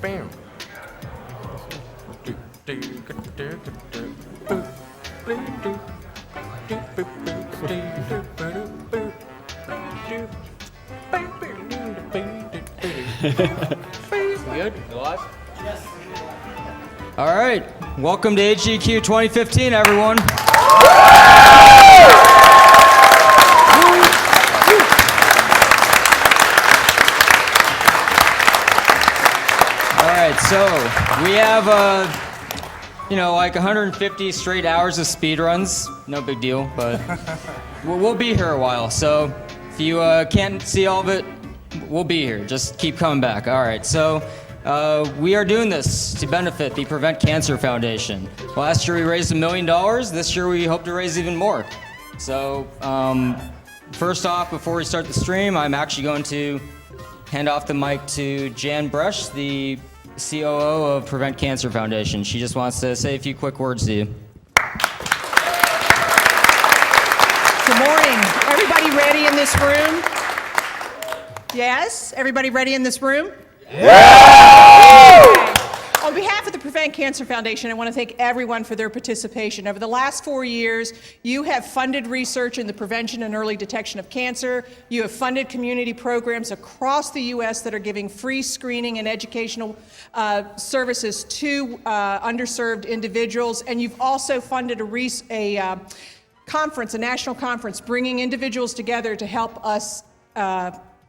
Good? Live? Yes. All right. Welcome to AGDQ 2015, everyone. All right, so we have, like 150 straight hours of speedruns. No big deal, but we'll be here a while. So if you can't see all of it, we'll be here. Just keep coming back. All right, so we are doing this to benefit the Prevent Cancer Foundation. Last year we raised $1 million. This year we hope to raise even more. So first off, before we start the stream, I'm actually going to hand off the mic to Jan Bresch, the COO of Prevent Cancer Foundation. She just wants to say a few quick words to you. Good morning. Everybody ready in this room? Yes? Everybody ready in this room? Yeah! On behalf of the Prevent Cancer Foundation, I want to thank everyone for their participation. Over the last 4 years, you have funded research in the prevention and early detection of cancer. You have funded community programs across the U.S. that are giving free screening and educational services to underserved individuals. And you've also funded a conference, a national conference, bringing individuals together to help us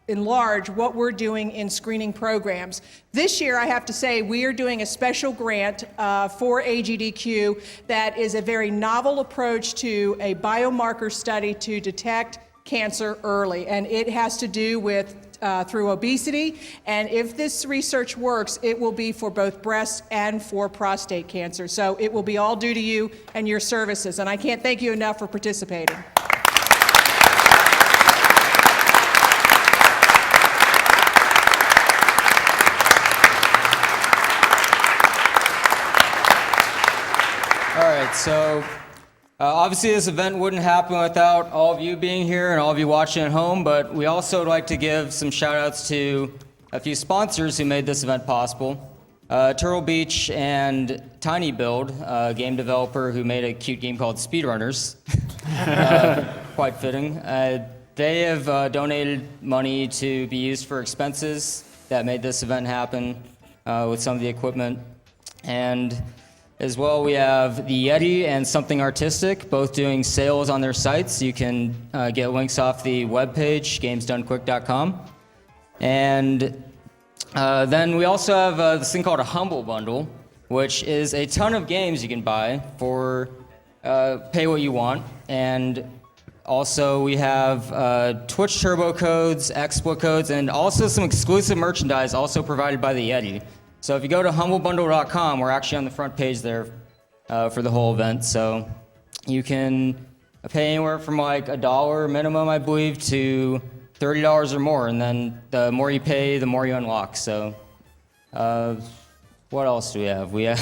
enlarge what we're doing in screening programs. This year, I have to say, we are doing a special grant for AGDQ that is a very novel approach to a biomarker study to detect cancer early, and it has to do with through obesity, and if this research works, it will be for both breast and for prostate cancer. So it will be all due to you and your services, and I can't thank you enough for participating. All right, so obviously this event wouldn't happen without all of you being here and all of you watching at home, but we also would like to give some shout outs to a few sponsors who made this event possible. Turtle Beach and Tiny Build, a game developer who made a cute game called Speedrunners, quite fitting. They have donated money to be used for expenses that made this event happen with some of the equipment. And as well, we have the Yeti and Something Artistic, both doing sales on their sites. You can get links off the webpage, gamesdonequick.com. And then we also have this thing called a Humble Bundle, which is a ton of games you can buy for pay what you want. And also we have Twitch Turbo codes, exploit codes, and also some exclusive merchandise also provided by the Yeti. So if you go to humblebundle.com, we're actually on the front page there for the whole event. So you can pay anywhere from like $1 minimum, I believe, to $30 or more. And then the more you pay, the more you unlock. So what else do we have? We have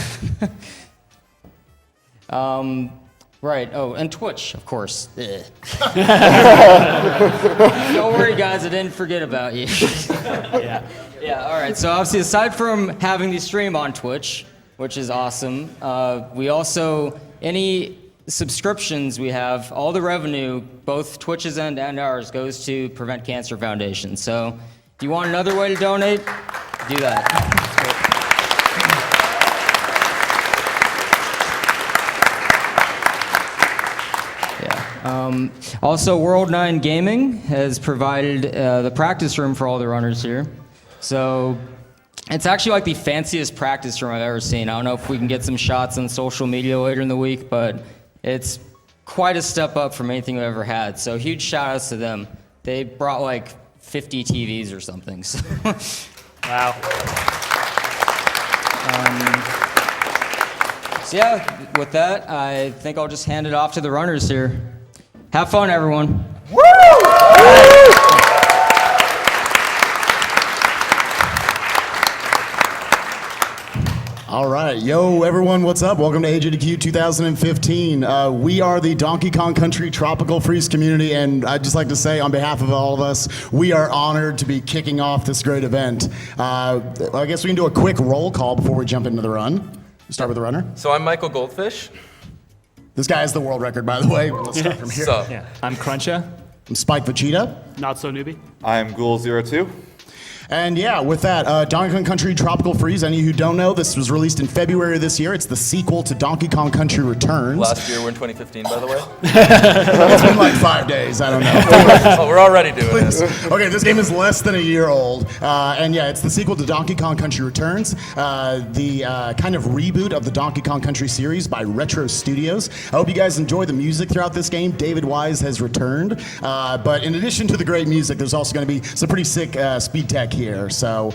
right. Oh, and Twitch, of course. Don't worry, guys. I didn't forget about you. Yeah, all right. So obviously, aside from having the stream on Twitch, which is awesome, we also, any subscriptions we have, all the revenue, both Twitch's end and ours, goes to Prevent Cancer Foundation. So if you want another way to donate, do that. Also, World 9 Gaming has provided the practice room for all the runners here. So it's actually like the fanciest practice room I've ever seen. I don't know if we can get some shots on social media later in the week, but it's quite a step up from anything we've ever had. So huge shout outs to them. They brought like 50 TVs or something. So wow. So yeah, with that, I think I'll just hand it off to the runners here. Have fun, everyone. Woo! All right. right, yo everyone, what's up? Welcome to AGDQ 2015. We are the Donkey Kong Country Tropical Freeze community, and I'd just like to say on behalf of all of us, we are honored to be kicking off this great event. I guess we can do a quick roll call before we jump into the run. Start with the runner. So I'm Michael Goldfish. This guy has the world record, by the way. Let's start from here. Sup? Yeah. I'm Cruncha. I'm Spike Vegeta. Not so newbie. I'm Ghoul02. And yeah, with that, Donkey Kong Country Tropical Freeze, any who don't know, this was released in February of this year. It's the sequel to Donkey Kong Country Returns. Last year, we're in 2015, by the way. It's been like 5 days, I don't know. Oh, we're already doing this. Okay, this game is less than a year old. And yeah, it's the sequel to Donkey Kong Country Returns, the kind of reboot of the Donkey Kong Country series by Retro Studios. I hope you guys enjoy the music throughout this game. David Wise has returned. But in addition to the great music, there's also going to be some pretty sick speed tech here. So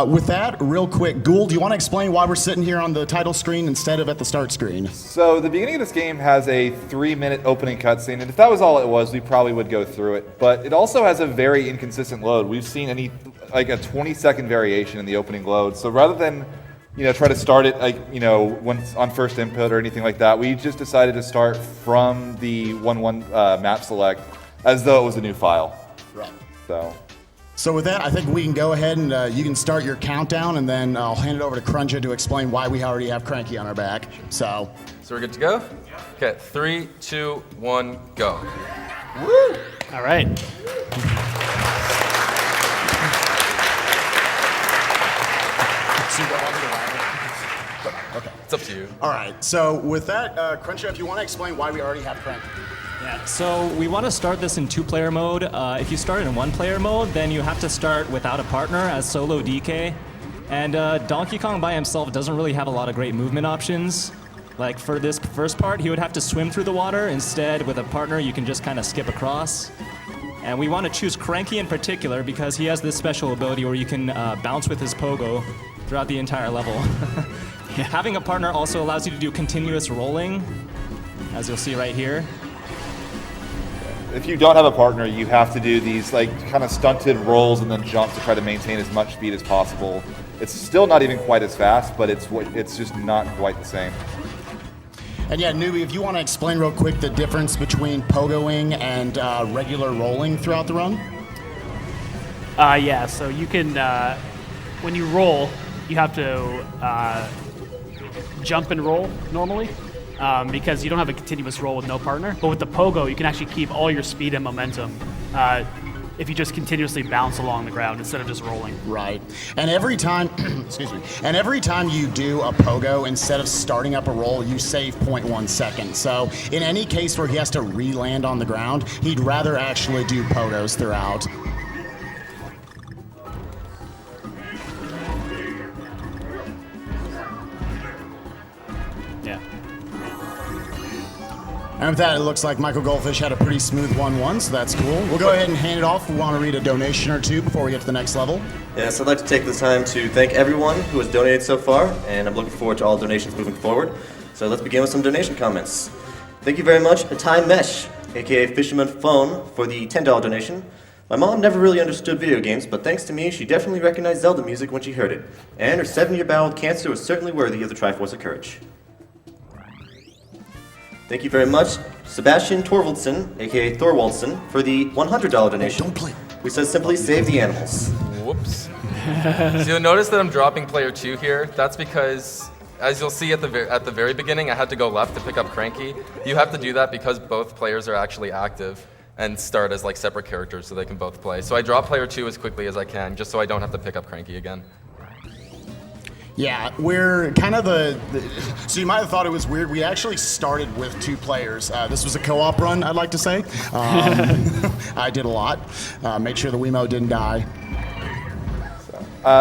with that, real quick, Ghoul, do you want to explain why we're sitting here on the title screen instead of at the start screen? So the beginning of this game has a 3-minute opening cutscene, and if that was all it was, we probably would go through it. But it also has a very inconsistent load. We've seen like a 20-second variation in the opening load. So rather than try to start it once on first input or anything like that, we just decided to start from the 1.1 map select as though it was a new file. Right. So with that, I think we can go ahead and you can start your countdown, and then I'll hand it over to Cruncha to explain why we already have Cranky on our back. So we're good to go? Okay, 3, 2, 1, go. Woo! All right. Okay. It's up to you. All right. So with that, Cruncha, if you want to explain why we already have Cranky. Yeah, so we want to start this in 2-player mode. If you start in 1-player mode, then you have to start without a partner as solo DK. And Donkey Kong by himself doesn't really have a lot of great movement options. Like for this first part, he would have to swim through the water. Instead, with a partner, you can just kind of skip across. And we want to choose Cranky in particular because he has this special ability where you can bounce with his pogo throughout the entire level. Having a partner also allows you to do continuous rolling, as you'll see right here. if you don't have a partner, you have to do these like kind of stunted rolls and then jump to try to maintain as much speed as possible. It's still not even quite as fast, but it's just not quite the same. And yeah, Newbie, if you want to explain real quick the difference between pogoing and regular rolling throughout the run? Yeah, so you can, when you roll, you have to jump and roll normally because you don't have a continuous roll with no partner. But with the pogo, you can actually keep all your speed and momentum if you just continuously bounce along the ground instead of just rolling. Right. And every time, excuse me, and every time you do a pogo, instead of starting up a roll, you save 0.1 seconds. So in any case where he has to re-land on the ground, he'd rather actually do pogos throughout. Yeah. And with that, it looks like Michael Goldfish had a pretty smooth 1-1, so that's cool. We'll go ahead and hand it off. We want to read a donation or two before we get to the next level. Yes, I'd like to take this time to thank everyone who has donated so far, and I'm looking forward to all donations moving forward. So let's begin with some donation comments. Thank you very much, Time Mesh, aka Fisherman Phone, for the $10 donation. My mom never really understood video games, but thanks to me, she definitely recognized Zelda music when she heard it. And her 7-year battle with cancer was certainly worthy of the Triforce of Courage. Thank you very much, Sebastian Torvaldsen, aka Thorwaldsen, for the $100 donation. Don't play. We said simply save the animals. Whoops. So you'll notice that I'm dropping player 2 here. That's because, as you'll see at the very beginning, I had to go left to pick up Cranky. You have to do that because both players are actually active and start as like separate characters so they can both play. So I drop player 2 as quickly as I can, just so I don't have to pick up Cranky again. Yeah, we're kind of so you might have thought it was weird. We actually started with 2 players. This was a co-op run, I'd like to say. I did a lot. Made sure the Wiimote didn't die.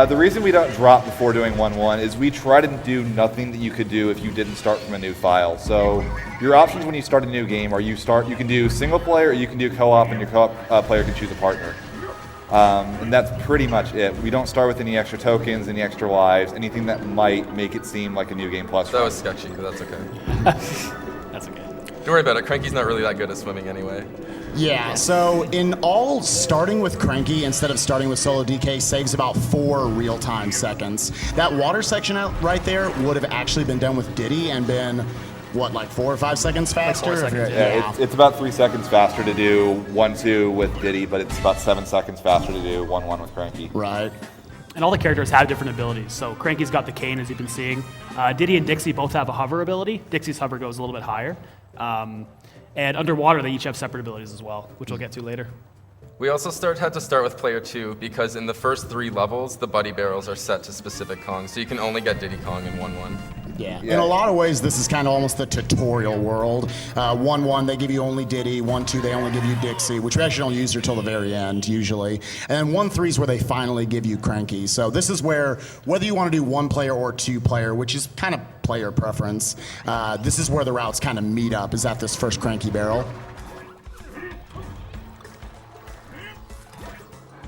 The reason we don't drop before doing 1-1 is we try to do nothing that you could do if you didn't start from a new file. So your options when you start a new game are you can do single player or you can do co-op, and your co-op player can choose a partner. And that's pretty much it. We don't start with any extra tokens, any extra lives, anything that might make it seem like a New Game Plus. That was sketchy, but that's okay. That's okay. Don't worry about it. Cranky's not really that good at swimming anyway. Yeah, so in all, starting with Cranky instead of starting with Solo DK saves about 4 real-time seconds. That water section out right there would have actually been done with Diddy and been, what, like 4 or 5 seconds faster? 4 seconds, Yeah, it's about 3 seconds faster to do 1-2 with Diddy, but it's about 7 seconds faster to do 1-1 with Cranky. Right. And all the characters have different abilities. So Cranky's got the cane, as you've been seeing. Diddy and Dixie both have a hover ability. Dixie's hover goes a little bit higher. And underwater, they each have separate abilities as well, which we'll get to later. We also had to start with player 2 because in the first 3 levels, the buddy barrels are set to specific Kongs, so you can only get Diddy Kong in 1-1. Yeah. In a lot of ways, this is kind of almost the tutorial world. 1-1, they give you only Diddy. 1-2, they only give you Dixie, which we actually don't use until the very end, usually. And then 1-3 is where they finally give you Cranky. So this is where, whether you want to do 1-player or 2-player, which is kind of player preference, this is where the routes kind of meet up, is at this first Cranky barrel.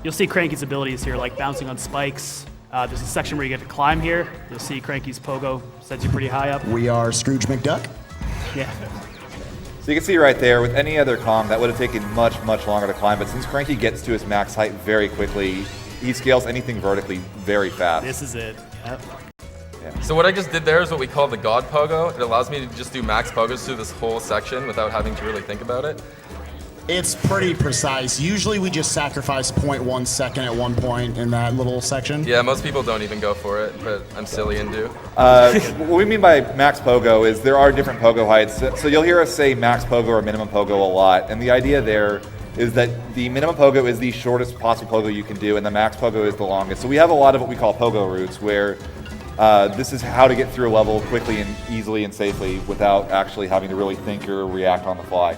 You'll see Cranky's abilities here, like bouncing on spikes. There's a section where you get to climb here. You'll see Cranky's pogo sets you pretty high up. We are Scrooge McDuck. Yeah. So you can see right there, with any other Kong, that would have taken much, much longer to climb, but since Cranky gets to his max height very quickly, he scales anything vertically very fast. This is it. Yep. So what I just did there is what we call the God Pogo. It allows me to just do max pogos through this whole section without having to really think about it. It's pretty precise. Usually we just sacrifice 0.1 second at one point in that little section. Yeah, most people don't even go for it, but I'm silly and do. What we mean by max pogo is there are different pogo heights. So you'll hear us say max pogo or minimum pogo a lot, and the idea there is that the minimum pogo is the shortest possible pogo you can do, and the max pogo is the longest. So we have a lot of what we call pogo routes, where this is how to get through a level quickly and easily and safely without actually having to really think or react on the fly.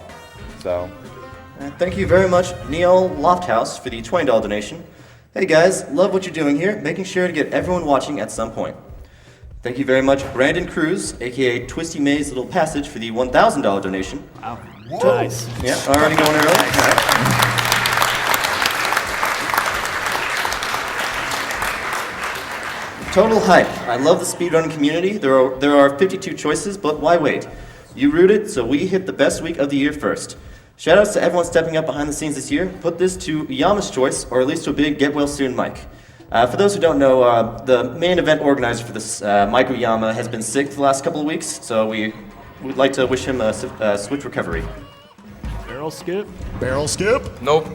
So. Thank you very much, Neil Lofthouse, for the $20 donation. Hey guys, love what you're doing here, making sure to get everyone watching at some point. Thank you very much, Brandon Cruz, aka Twisty May's Little Passage, for the $1,000 donation. Wow. Nice. Yeah, already going early. All right. Total hype. I love the speedrunning community. There are 52 choices, but why wait? You rooted, so we hit the best week of the year first. Shoutouts to everyone stepping up behind the scenes this year. Put this to Yama's choice, or at least to a big get well soon Mike. For those who don't know, the main event organizer for this, Mike Yama, has been sick the last couple of weeks, so we'd like to wish him a swift recovery. Barrel skip. Barrel skip? Nope.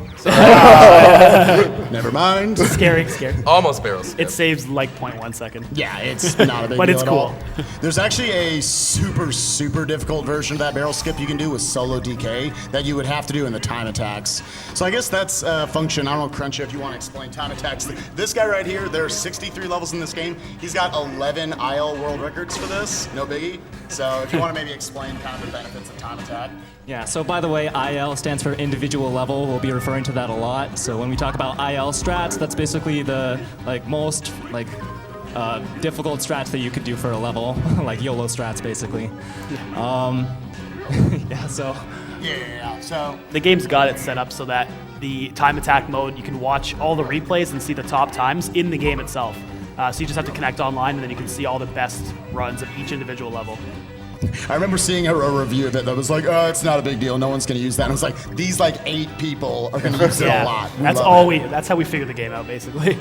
Never mind. Scary. Almost barrels. It saves like 0.1 second. Yeah, it's not a big But deal it's at cool. all. There's actually a super difficult version of that barrel skip you can do with Solo DK that you would have to do in the time attacks. So I guess that's a function. I don't know, Crunchy, if you want to explain time attacks. This guy right here, there are 63 levels in this game. He's got 11 IL world records for this. No biggie. So if you want to maybe explain kind of the benefits of time attack. Yeah, so by the way, IL stands for individual level. We'll be referring to that a lot. So when we talk about IL strats, that's basically the most difficult strats that you could do for a level, like YOLO strats basically. So The game's got it set up so that the time attack mode, you can watch all the replays and see the top times in the game itself. So you just have to connect online and then you can see all the best runs of each individual level. I remember seeing a review of it that was like, oh, it's not a big deal. No one's going to use that. And I was like, these 8 people are going to use it a lot. That's how we figured the game out basically.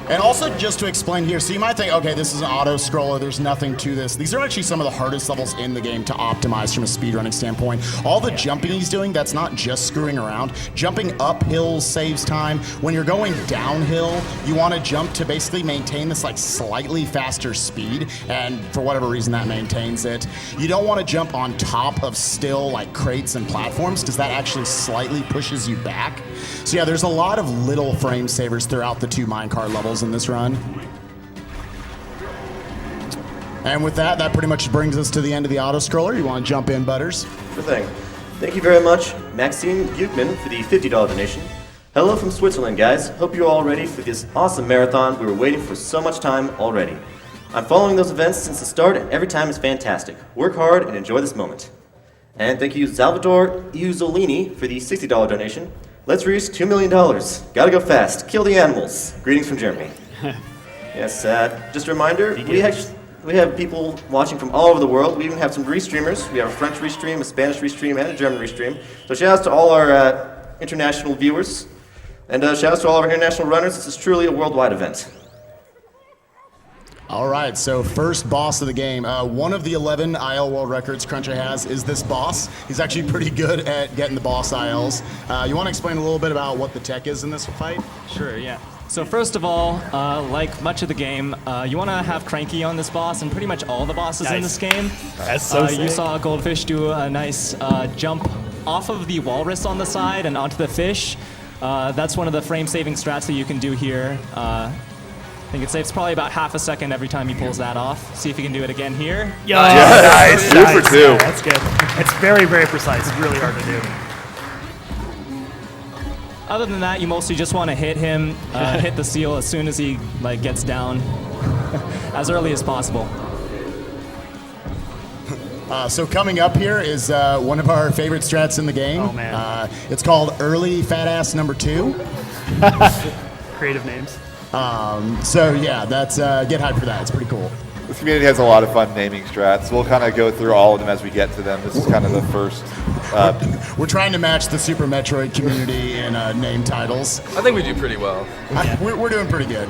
And also, just to explain here, so you might think, okay, this is an auto-scroller, there's nothing to this. These are actually some of the hardest levels in the game to optimize from a speedrunning standpoint. All the jumping he's doing, that's not just screwing around. Jumping uphill saves time. When you're going downhill, you want to jump to basically maintain this slightly faster speed, and for whatever reason that maintains it. You don't want to jump on top of still crates and platforms, because that actually slightly pushes you back. So yeah, there's a lot of little frame savers throughout the 2 minecart levels in this run. And with that pretty much brings us to the end of the auto-scroller. You want to jump in, Butters? Sure thing. Thank you very much, Maxine Buchman, for the $50 donation. Hello from Switzerland, guys. Hope you're all ready for this awesome marathon. We were waiting for so much time already. I'm following those events since the start, and every time is fantastic. Work hard and enjoy this moment. And thank you, Salvatore Iusolini, for the $60 donation. Let's reach $2 million. Gotta go fast. Kill the animals. Greetings from Germany. Yes, just a reminder, we have people watching from all over the world. We even have some restreamers. We have a French restream, a Spanish restream, and a German restream. So shout outs to all our international viewers. And shout outs to all of our international runners. This is truly a worldwide event. All right, so first boss of the game. One of the 11 IL world records Cruncher has is this boss. He's actually pretty good at getting the boss ILs. You want to explain a little bit about what the tech is in this fight? Sure, yeah. So first of all, like much of the game, you want to have Cranky on this boss and pretty much all the bosses in this game. That's so sick. You saw Goldfish do a nice jump off of the walrus on the side and onto the fish. That's one of the frame-saving strats that you can do here. I think it saves probably about half a second every time he pulls that off. See if he can do it again here. Yeah, Nice. 2 for 2. Yeah, that's good. It's very, very precise. It's really hard to do. Other than that, you mostly just want to hit him, hit the seal as soon as he gets down, as early as possible. So coming up here is one of our favorite strats in the game. Oh, man. It's called Early Fat Ass Number 2. Creative names. So yeah, that's get hyped for that. It's pretty cool. This community has a lot of fun naming strats. We'll kind of go through all of them as we get to them. This is kind of the first. We're trying to match the Super Metroid community in name titles. I think we do pretty well. We're doing pretty good.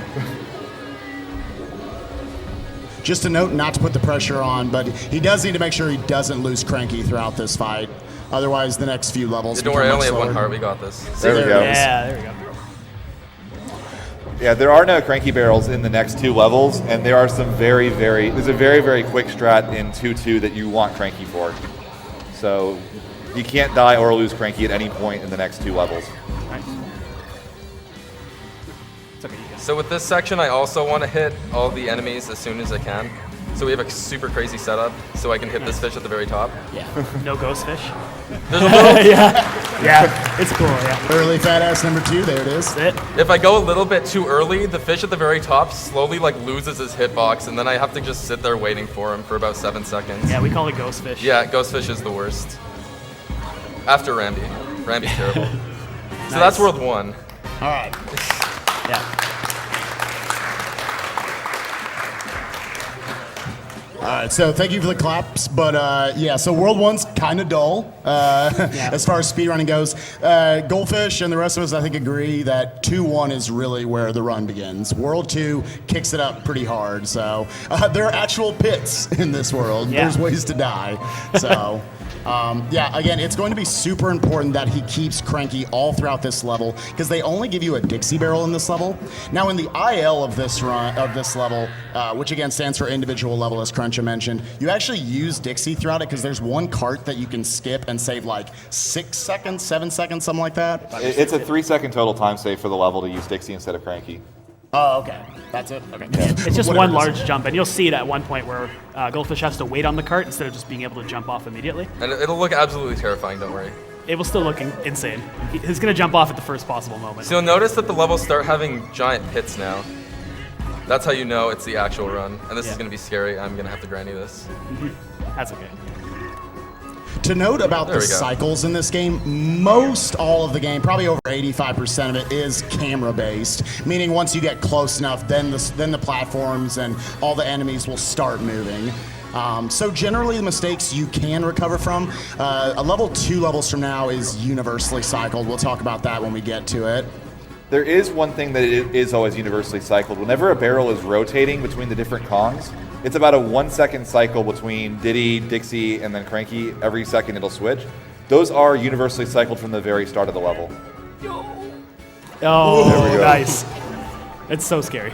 Just a note, not to put the pressure on, but he does need to make sure he doesn't lose Cranky throughout this fight. Otherwise, the next few levels. Don't worry, I become only have much 1 slower. heart. We got this. There we go. Yeah, there we go. Yeah, there are no cranky barrels in the next 2 levels, and there are some there's a very, very quick strat in 2-2 that you want cranky for. So you can't die or lose cranky at any point in the next 2 levels. Nice. It's okay, you guys. So with this section, I also want to hit all the enemies as soon as I can. So we have a super crazy setup, so I can hit this fish at the very top. No ghost fish. There's a little, Yeah, it's cool, yeah. Early Fat Ass Number 2, there it is. That's it. if I go a little bit too early, the fish at the very top slowly loses his hitbox, and then I have to just sit there waiting for him for about 7 seconds. Yeah, we call it ghost fish. Yeah, ghost fish is the worst. After Rambi. Rambi's terrible. So that's world 1. All right. Yeah. All right, so thank you for the claps, but yeah, so World 1's kind of dull as far as speedrunning goes. Goldfish and the rest of us, I think, agree that 2-1 is really where the run begins. World 2 kicks it up pretty hard, so there are actual pits in this world. Yeah. There's ways to die, so... yeah, again, it's going to be super important that he keeps Cranky all throughout this level because they only give you a Dixie barrel in this level. Now, in the IL of this level, which again stands for individual level, as Cruncher mentioned, you actually use Dixie throughout it because there's one cart that you can skip and save like 6 seconds, 7 seconds, something like that. It's a 3-second total time save for the level to use Dixie instead of cranky. Oh, okay. That's it? Okay. It's just Whatever one it is. large jump, and you'll see it at one point where Goldfish has to wait on the cart instead of just being able to jump off immediately. And it'll look absolutely terrifying, don't worry. It will still look insane. He's going to jump off at the first possible moment. So you'll notice that the levels start having giant pits now. That's how you know it's the actual run. And this is going to be scary. I'm going to have to granny this. That's okay. To note about There the we go. cycles in this game, most all of the game, probably over 85% of it, is camera-based. Meaning once you get close enough, then the platforms and all the enemies will start moving. So generally the mistakes you can recover from. A level 2 levels from now is universally cycled. We'll talk about that when we get to it. There is one thing that is always universally cycled. Whenever a barrel is rotating between the different Kongs, it's about a 1-second cycle between Diddy, Dixie, and then Cranky. Every second it'll switch. Those are universally cycled from the very start of the level. Oh, There we go. nice. It's so scary.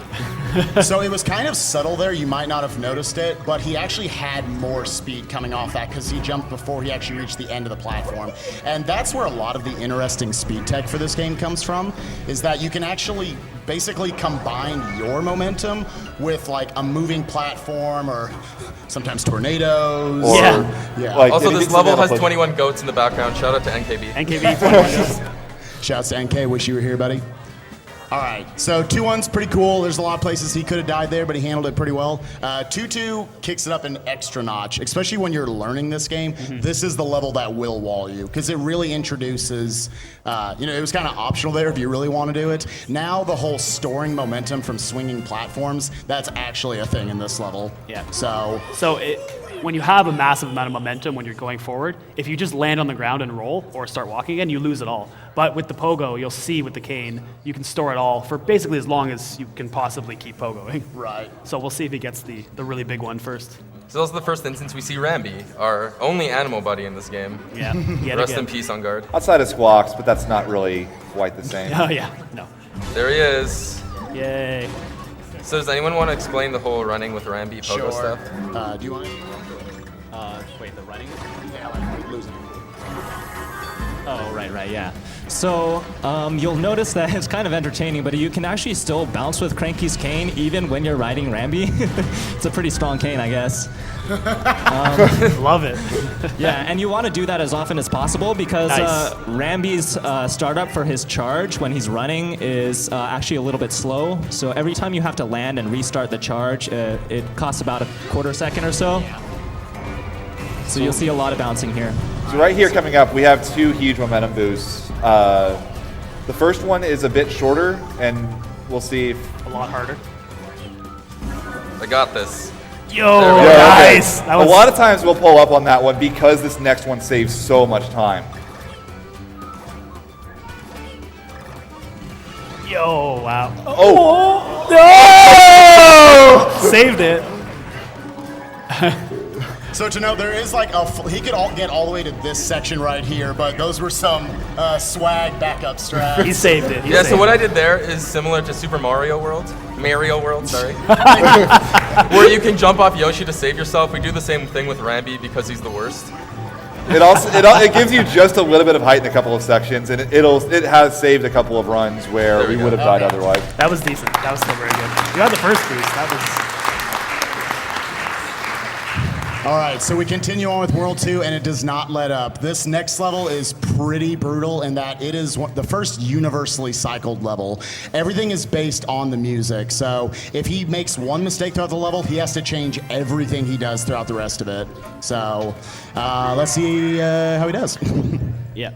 So it was kind of subtle there. You might not have noticed it, but he actually had more speed coming off that because he jumped before he actually reached the end of the platform. And that's where a lot of the interesting speed tech for this game comes from, is that you can actually basically combine your momentum with like a moving platform or sometimes tornadoes. Or, Yeah. like, Also, Diddy this gets level another has push. 21 goats in the background. Shout out to NKB. NKB 21 goes. Shouts to NK, wish you were here, buddy. All right, so 2-1's pretty cool. There's a lot of places he could have died there, but he handled it pretty well. 2-2 kicks it up an extra notch, especially when you're learning this game. This is the level that will wall you, because it really introduces, it was kind of optional there if you really want to do it. Now the whole storing momentum from swinging platforms, that's actually a thing in this level. Yeah. So when you have a massive amount of momentum when you're going forward, if you just land on the ground and roll or start walking again, you lose it all. But with the pogo, you'll see with the cane, you can store it all for basically as long as you can possibly keep pogoing. Right. So we'll see if he gets the really big one first. So this is the first instance we see Rambi, our only animal buddy in this game. Yeah. Rest in peace, On Guard. Outside of Squawks, but that's not really quite the same. Oh yeah, no. There he is. Yay. So does anyone want to explain the whole running with Rambi pogo stuff? Do you want to? Wait, the running? Yeah, like losing. Oh, right, yeah. So you'll notice that it's kind of entertaining, but you can actually still bounce with Cranky's cane even when you're riding Rambi. It's a pretty strong cane, I guess. Love it. Yeah, and you want to do that as often as possible because Nice. Rambi's startup for his charge when he's running is actually a little bit slow. So every time you have to land and restart the charge, it costs about a quarter second or so. So you'll see a lot of bouncing here. So right here coming up, we have 2 huge momentum boosts. The first one is a bit shorter, and we'll see if... A lot harder. I got this. Yo, There we go. nice. That A was lot of times we'll pull up on that one because this next one saves so much time. Yo, wow. Oh! No! Saved it. So to note, there is like he could get all the way to this section right here, but those were some swag backup strats. He saved it. Yeah, so what I did there is similar to Super Mario World, sorry. Where you can jump off Yoshi to save yourself. We do the same thing with Rambi because he's the worst. It gives you just a little bit of height in a couple of sections, and it has saved a couple of runs where There we we would go. have died otherwise. That was decent. That was still very good. You had the first boost. That was... All right, so we continue on with World 2, and it does not let up. This next level is pretty brutal in that it is the first universally cycled level. Everything is based on the music, so if he makes one mistake throughout the level, he has to change everything he does throughout the rest of it. So let's see how he does. Yeah.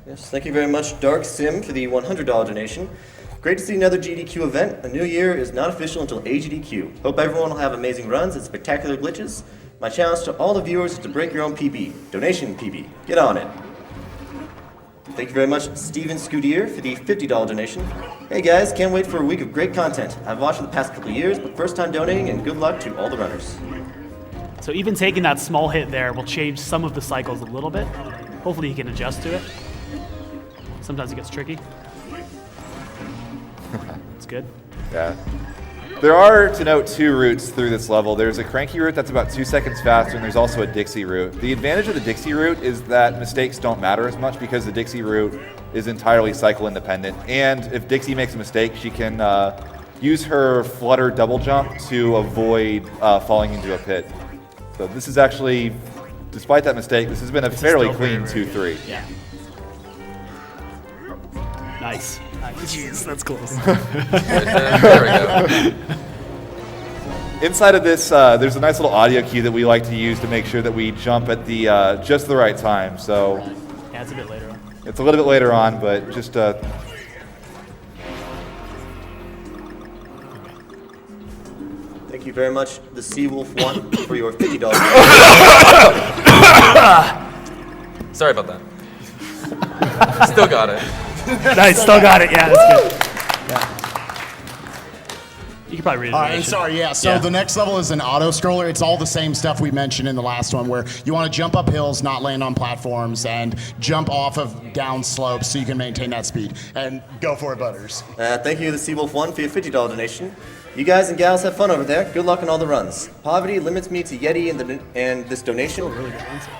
Yes, thank you very much, Dark Sim, for the $100 donation. Great to see another GDQ event. A new year is not official until AGDQ. Hope everyone will have amazing runs and spectacular glitches. My challenge to all the viewers is to break your own PB. Donation PB. Get on it. Thank you very much, Steven Scudier, for the $50 donation. Hey guys, can't wait for a week of great content. I've watched for the past couple of years, but first time donating, and good luck to all the runners. So even taking that small hit there will change some of the cycles a little bit. Hopefully he can adjust to it. Sometimes it gets tricky. It's good. Yeah. There are, to note, 2 routes through this level. There's a cranky route that's about 2 seconds faster, and there's also a Dixie route. The advantage of the Dixie route is that mistakes don't matter as much because the Dixie route is entirely cycle independent. And if Dixie makes a mistake, she can use her flutter double jump to avoid falling into a pit. So this is actually, despite that mistake, this has been a fairly clean 2-3. Yeah. Nice. Jeez, that's close. There we go. Inside of this, there's a nice little audio cue that we like to use to make sure that we jump at the just the right time. So Yeah, it's a bit later on. it's a little bit later on, but just Thank you very much, the Seawolf 1, for your $50. Sorry about that. Still got it. Nice, still got it. Yeah, that's good. You can probably read it. All right, and sorry, yeah. So the next level is an auto scroller. It's all the same stuff we mentioned in the last one, where you want to jump up hills, not land on platforms, and jump off of down slopes so you can maintain that speed. And go for it, Butters. Thank you, the Seawolf 1, for your $50 donation. You guys and gals have fun over there. Good luck on all the runs. Poverty limits me to Yeti and this donation. Really good answer.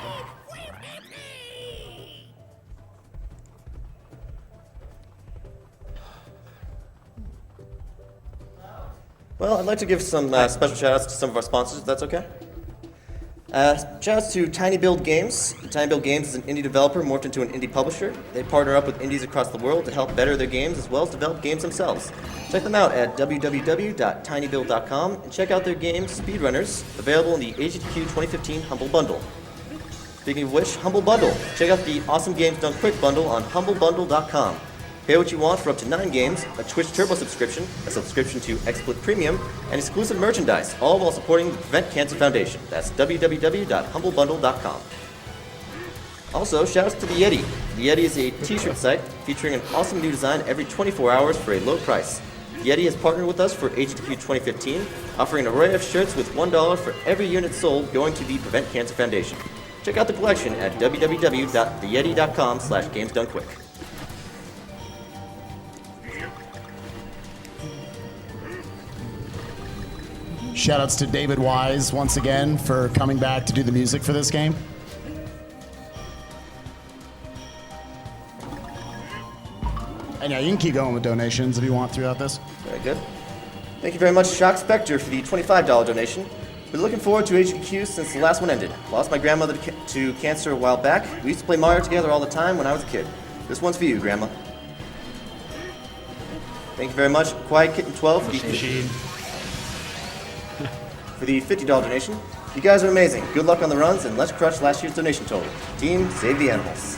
Well, I'd like to give some special shout outs to some of our sponsors, if that's okay. Shoutouts to Tiny Build Games. Tiny Build Games is an indie developer morphed into an indie publisher. They partner up with indies across the world to help better their games as well as develop games themselves. Check them out at www.tinybuild.com and check out their game Speedrunners, available in the AGDQ 2015 Humble Bundle. Speaking of which, Humble Bundle. Check out the Awesome Games Done Quick bundle on humblebundle.com. Pay what you want for up to 9 games, a Twitch Turbo subscription, a subscription to XSplit Premium, and exclusive merchandise, all while supporting the Prevent Cancer Foundation. That's www.humblebundle.com. Also, shoutouts to The Yeti. The Yeti is a t-shirt site featuring an awesome new design every 24 hours for a low price. The Yeti has partnered with us for AGDQ 2015, offering an array of shirts with $1 for every unit sold going to the Prevent Cancer Foundation. Check out the collection at www.theyeti.com/gamesdonequick. Shoutouts to David Wise once again for coming back to do the music for this game. And yeah, you can keep going with donations if you want throughout this. Very good. Thank you very much, Shock Spectre, for the $25 donation. Been looking forward to AGDQ since the last one ended. Lost my grandmother to cancer a while back. We used to play Mario together all the time when I was a kid. This one's for you, Grandma. Thank you very much, Quiet Kitten 12 for the $50 donation. You guys are amazing. Good luck on the runs, and let's crush last year's donation total. Team, save the animals.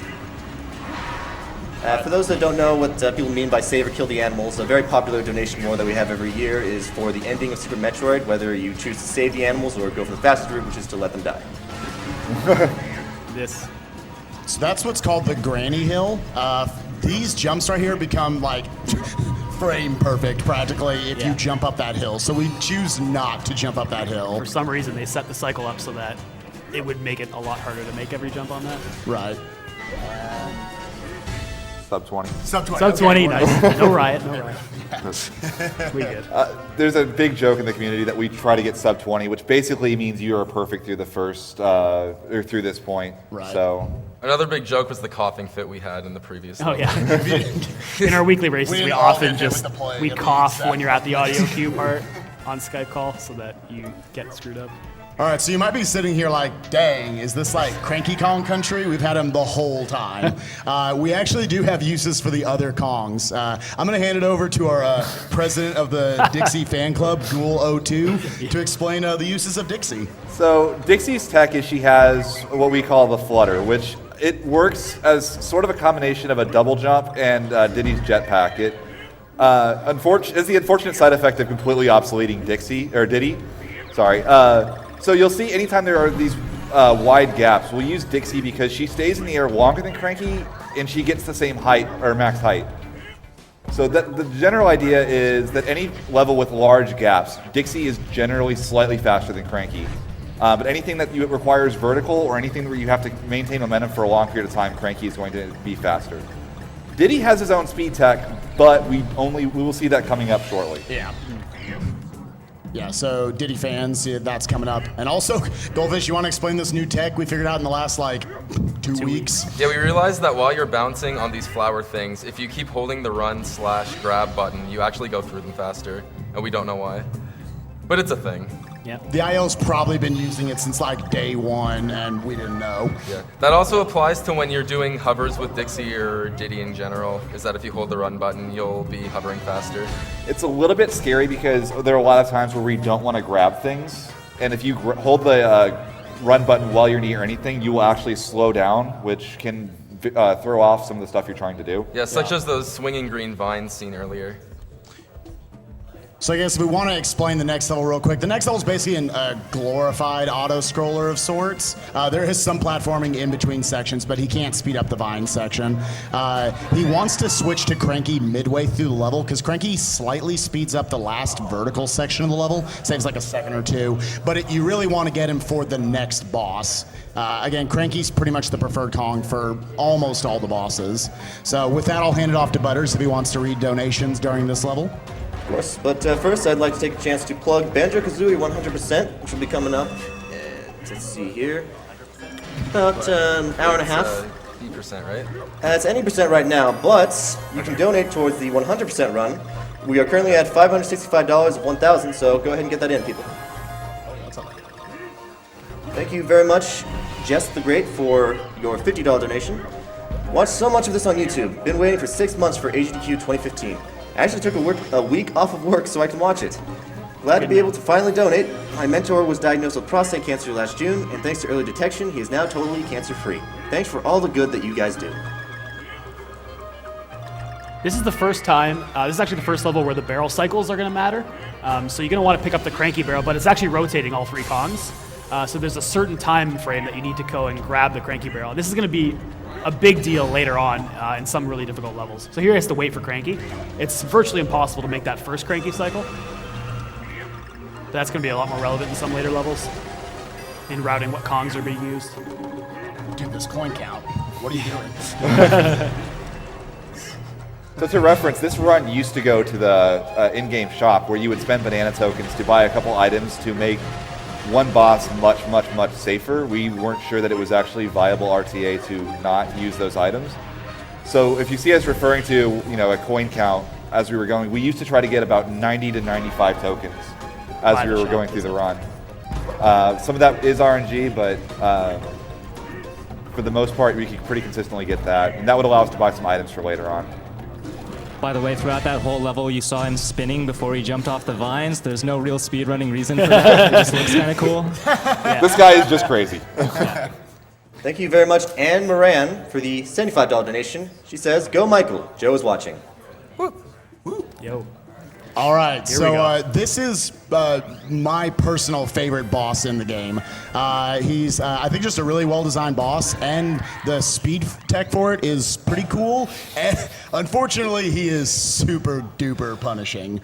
For those that don't know what people mean by save or kill the animals, a very popular donation war that we have every year is for the ending of Super Metroid, whether you choose to save the animals or go for the fastest route, which is to let them die. This. So that's what's called the Granny Hill. These jumps right here become like frame perfect practically if you jump up that hill. So we choose not to jump up that hill. For some reason, they set the cycle up so that it would make it a lot harder to make every jump on that. Right. Sub 20. Sub 20. Sub 20, nice. No riot, no riot. We good. There's a big joke in the community that we try to get sub 20, which basically means you are perfect through the first, or through this point. Right. So. Another big joke was the coughing fit we had in the previous Oh level. yeah. In our weekly races, We we all often end it with just the plague we of the cough exact when you're at the audio cue part on Skype call, so that you get screwed up. All right, so you might be sitting here like, dang, is this like Cranky Kong country? We've had him the whole time. We actually do have uses for the other Kongs. I'm going to hand it over to our president of the Dixie fan club, Ghoul02, to explain the uses of Dixie. So Dixie's tech is she has what we call the flutter, which it works as sort of a combination of a double jump and Diddy's jetpack. It is the unfortunate side effect of completely obsoleting Diddy. Sorry. So you'll see anytime there are these wide gaps, we'll use Dixie because she stays in the air longer than Cranky and she gets the same height or max height. So the general idea is that any level with large gaps, Dixie is generally slightly faster than Cranky. But anything that requires vertical or anything where you have to maintain momentum for a long period of time, Cranky is going to be faster. Diddy has his own speed tech, but we will see that coming up shortly. Yeah. Yeah, so Diddy fans, that's coming up. And also, Goldfish, you want to explain this new tech we figured out in the last, like, two weeks? Yeah, we realized that while you're bouncing on these flower things, if you keep holding the run/grab button, you actually go through them faster. And we don't know why. But it's a thing. Yeah. The IO's probably been using it since, like, day one, and we didn't know. Yeah. That also applies to when you're doing hovers with Dixie or Diddy in general, is that if you hold the run button, you'll be hovering faster. It's a little bit scary because there are a lot of times where we don't want to grab things. And if you hold the run button while you're near anything, you will actually slow down, which can throw off some of the stuff you're trying to do. Yeah, such as those swinging green vines seen earlier. So I guess we want to explain the next level real quick. The next level is basically a glorified auto-scroller of sorts. There is some platforming in between sections, but he can't speed up the vine section. He wants to switch to Cranky midway through the level, because Cranky slightly speeds up the last vertical section of the level, saves like a second or two, but you really want to get him for the next boss. Again, Cranky's pretty much the preferred Kong for almost all the bosses. So with that, I'll hand it off to Butters if he wants to read donations during this level. Of course. But first, I'd like to take a chance to plug Banjo-Kazooie 100%, which will be coming up, let's see here, about an hour and a half. It's 8%, right? It's any percent right now, but you can donate towards the 100% run. We are currently at $565 of 1,000, so go ahead and get that in, people. Thank Thank you very much, Jess the Great, for your $50 donation. Watched so much of this on YouTube. Been waiting for 6 months for AGDQ 2015. I actually took a week off of work so I can watch it. Glad to be able to finally donate. My mentor was diagnosed with prostate cancer last June, and thanks to early detection, he is now totally cancer-free. Thanks for all the good that you guys do. This is the first time, this is actually the first level where the barrel cycles are going to matter. So you're going to want to pick up the cranky barrel, but it's actually rotating all 3 Kongs. So there's a certain time frame that you need to go and grab the cranky barrel. And this is going to be a big deal later on in some really difficult levels. So here he has to wait for cranky. It's virtually impossible to make that first cranky cycle. But that's going to be a lot more relevant in some later levels in routing what Kongs are being used. Dude, this coin count. What are you doing? So to reference, this run used to go to the in-game shop where you would spend banana tokens to buy a couple items to make one boss much, much, much safer. We weren't sure that it was actually viable RTA to not use those items. So if you see us referring to, a coin count as we were going, we used to try to get about 90 to 95 tokens as we were going through the run. Some of that is RNG, but for the most part, we could pretty consistently get that, and that would allow us to buy some items for later on. By the way, throughout that whole level, you saw him spinning before he jumped off the vines. There's no real speedrunning reason for that. It just looks kind of cool. This guy is just crazy. Thank you very much, Anne Moran, for the $75 donation. She says, "Go Michael, Joe is watching." Yo. All right, Here we go. this is my personal favorite boss in the game. He's, I think, just a really well-designed boss, and the speed tech for it is pretty cool. And unfortunately, he is super duper punishing.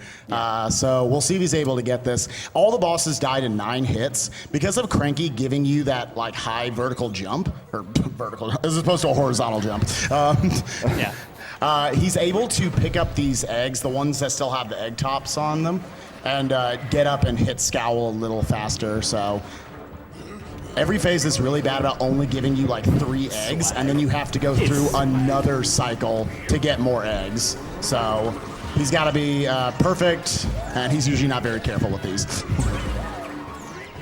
So we'll see if he's able to get this. All the bosses died in 9 hits because of Cranky giving you that high vertical jump, or vertical as opposed to a horizontal jump. Yeah. He's able to pick up these eggs, the ones that still have the egg tops on them, and get up and hit Scowl a little faster. So every phase is really bad about only giving you 3 eggs, and then you have to go through another cycle to get more eggs. So he's got to be perfect, and he's usually not very careful with these.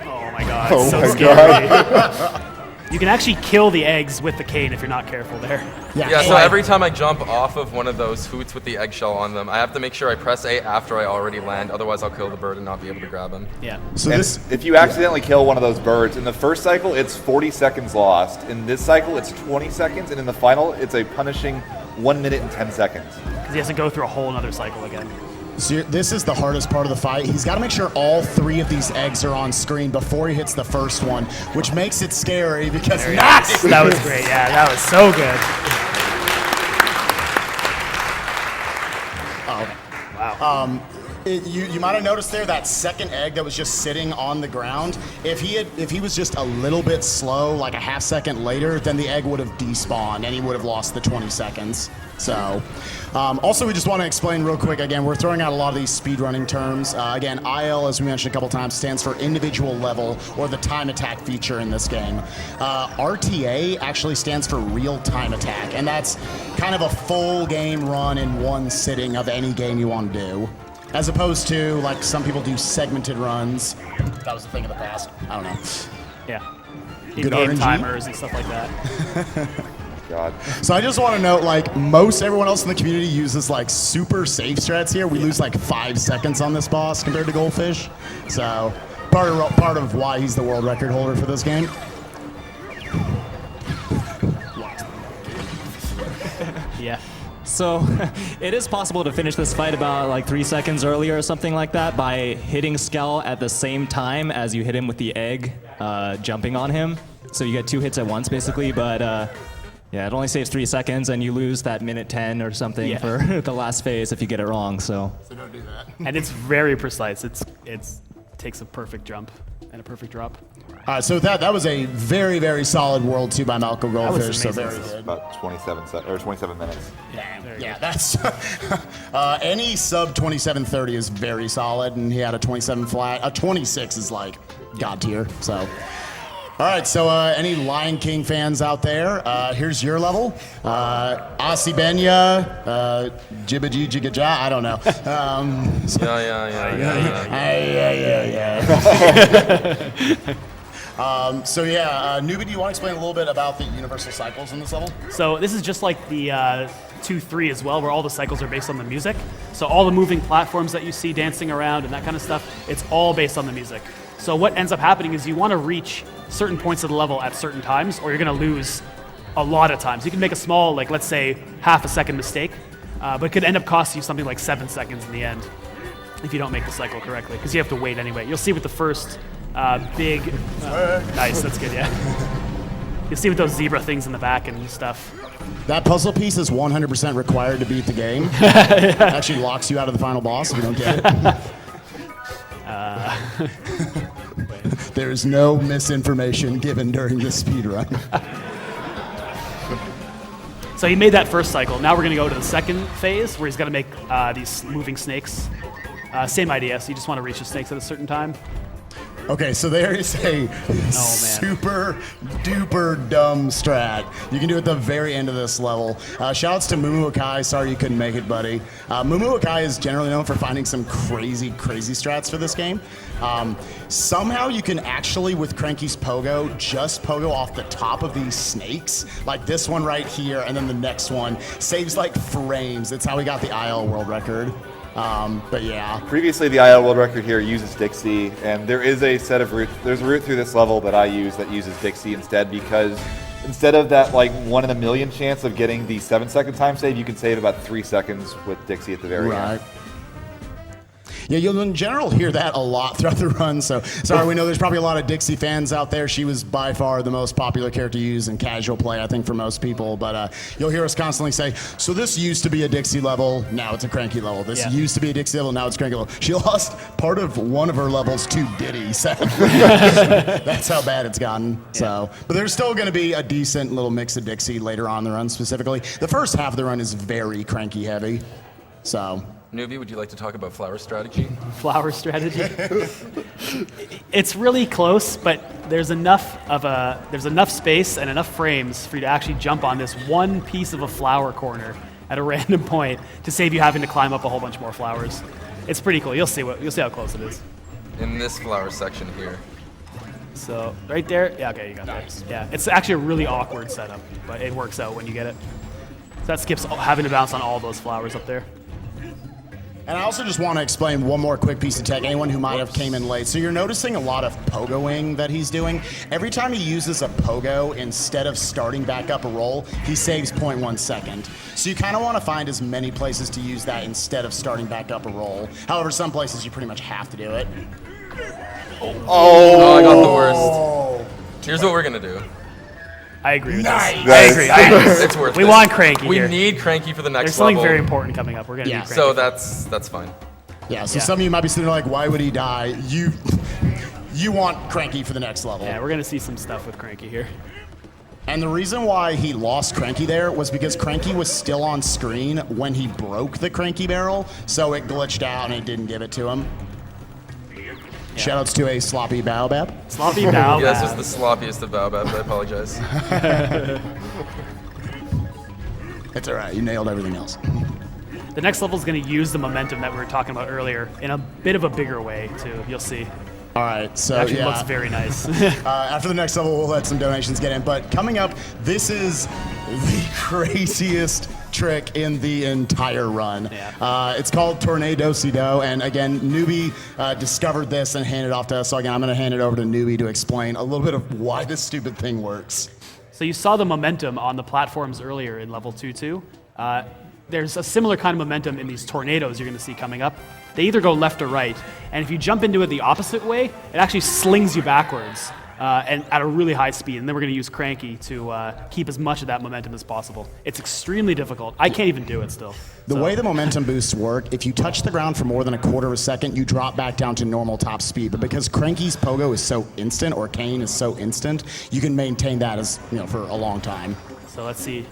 Oh my god, it's so scary. You can actually kill the eggs with the cane if you're not careful there. Yeah, so every time I jump off of one of those hoots with the eggshell on them, I have to make sure I press A after I already land, otherwise I'll kill the bird and not be able to grab him. Yeah. So If you accidentally kill one of those birds, in the first cycle, it's 40 seconds lost. In this cycle, it's 20 seconds, and in the final, it's a punishing 1 minute and 10 seconds. Because he has to go through a whole another cycle again. So this is the hardest part of the fight. He's got to make sure all 3 of these eggs are on screen before he hits the first one, which makes it scary because nice! That was great. Yeah, that was so good. Wow. You might have noticed there that second egg that was just sitting on the ground. If he was just a little bit slow, like a half second later, then the egg would have despawned and he would have lost the 20 seconds. So, also we just want to explain real quick, again, we're throwing out a lot of these speedrunning terms. Again, IL, as we mentioned a couple times, stands for individual level, or the time attack feature in this game. RTA actually stands for real time attack, and that's kind of a full game run in one sitting of any game you want to do. As opposed to, some people do segmented runs. That was the thing of the past. I don't know. Yeah. Good In-game RNG? timers and stuff like that. God. So I just want to note, most everyone else in the community uses, super safe strats here. We lose, 5 seconds on this boss compared to Goldfish. So part of why he's the world record holder for this game. Yeah. So it is possible to finish this fight about 3 seconds earlier or something like that by hitting Scowl at the same time as you hit him with the egg jumping on him. So you get 2 hits at once basically, but yeah, it only saves 3 seconds and you lose that minute 10 or something for the last phase if you get it wrong. So don't do that. And it's very precise. It takes a perfect jump and a perfect drop. So that was a very, very solid World 2 by Malcolm Goldfish. So amazing. very good. About 27 minutes. Yeah, that's any sub 27:30 is very solid, and he had a 27 flat. A 26 is god tier. So, all right. So, any Lion King fans out there? Here's your level. Asibenya, Jibbaji Jigaja. I don't know. Yeah. So yeah, Newbie, do you want to explain a little bit about the universal cycles in this level? So this is just like the 2-3 as well, where all the cycles are based on the music. So all the moving platforms that you see dancing around and that kind of stuff, it's all based on the music. So what ends up happening is you want to reach certain points of the level at certain times, or you're going to lose a lot of times. You can make a small, like let's say, half a second mistake, but it could end up costing you something like 7 seconds in the end if you don't make the cycle correctly, because you have to wait anyway. You'll see with the first big... nice, that's good, yeah. You'll see with those zebra things in the back and stuff. That puzzle piece is 100% required to beat the game. Actually locks you out of the final boss if you don't get it. There's no misinformation given during this speedrun. So he made that first cycle. Now we're going to go to the second phase, where he's going to make these moving snakes. Same idea, so you just want to reach the snakes at a certain time. Okay, so there is a super duper dumb strat. You can do it at the very end of this level. Shoutouts to Mumu Akai. Sorry you couldn't make it, buddy. Mumu Akai is generally known for finding some crazy strats for this game. Somehow you can actually, with Cranky's pogo, just pogo off the top of these snakes, like this one right here, and then the next one. Saves like frames. That's how he got the IL world record. But yeah. Previously, the IL world record here uses Dixie, and there is a set of routes. There's a route through this level that I use that uses Dixie instead, because instead of that like 1 in a million chance of getting the 7-second time save, you can save about 3 seconds with Dixie at the very end. Yeah, you'll in general hear that a lot throughout the run. So sorry, we know there's probably a lot of Dixie fans out there. She was by far the most popular character to use in casual play, I think, for most people. But you'll hear us constantly say, so this used to be a Dixie level, now it's a Cranky level. This used to be a Dixie level, now it's a Cranky level. She lost part of one of her levels to Diddy, sadly. That's how bad it's gotten. Yeah. So, but there's still going to be a decent little mix of Dixie later on in the run specifically. The first half of the run is very Cranky heavy. So... Newbie, would you like to talk about flower strategy? Flower strategy? It's really close, but there's enough space and enough frames for you to actually jump on this one piece of a flower corner at a random point to save you having to climb up a whole bunch more flowers. It's pretty cool. You'll see how close it is. In this flower section here. So right there, yeah, okay, you got that. Yeah, it's actually a really awkward setup, but it works out when you get it. So that skips having to bounce on all those flowers up there. And I also just want to explain one more quick piece of tech, anyone who might have came in late. So you're noticing a lot of pogoing that he's doing. Every time he uses a pogo, instead of starting back up a roll, he saves 0.1 second. So you kind of want to find as many places to use that instead of starting back up a roll. However, some places you pretty much have to do it. Oh, I got the worst. Here's what we're going to do. I agree with this. Nice. I agree. It's worth it. We want Cranky We here. need Cranky for the next There's something level. very important coming up. We're going to need Cranky. So that's fine. Yeah, so some of you might be sitting there like, why would he die? You want Cranky for the next level. Yeah, we're going to see some stuff with Cranky here. And the reason why he lost Cranky there was because Cranky was still on screen when he broke the Cranky barrel, so it glitched out and it didn't give it to him. Yeah. Shoutouts to a sloppy Baobab. Sloppy Baobab. Yeah, this is the sloppiest of Baobabs. I apologize. It's all right. You nailed everything else. The next level is going to use the momentum that we were talking about earlier in a bit of a bigger way, too. You'll see. All right, so it actually yeah. looks very nice. After the next level, we'll let some donations get in. But coming up, this is the craziest trick in the entire run. Yeah. It's called Tornado-Si-Do, and again, Newbie discovered this and handed it off to us. So again, I'm going to hand it over to Newbie to explain a little bit of why this stupid thing works. So you saw the momentum on the platforms earlier in level 2-2. There's a similar kind of momentum in these tornadoes you're going to see coming up. They either go left or right, and if you jump into it the opposite way, it actually slings you backwards and at a really high speed. And then we're going to use Cranky to keep as much of that momentum as possible. It's extremely difficult. I can't even do it still. The way the momentum boosts work, if you touch the ground for more than a quarter of a second, you drop back down to normal top speed. But because Cranky's pogo is so instant, or Kane is so instant, you can maintain that as for a long time. So let's see.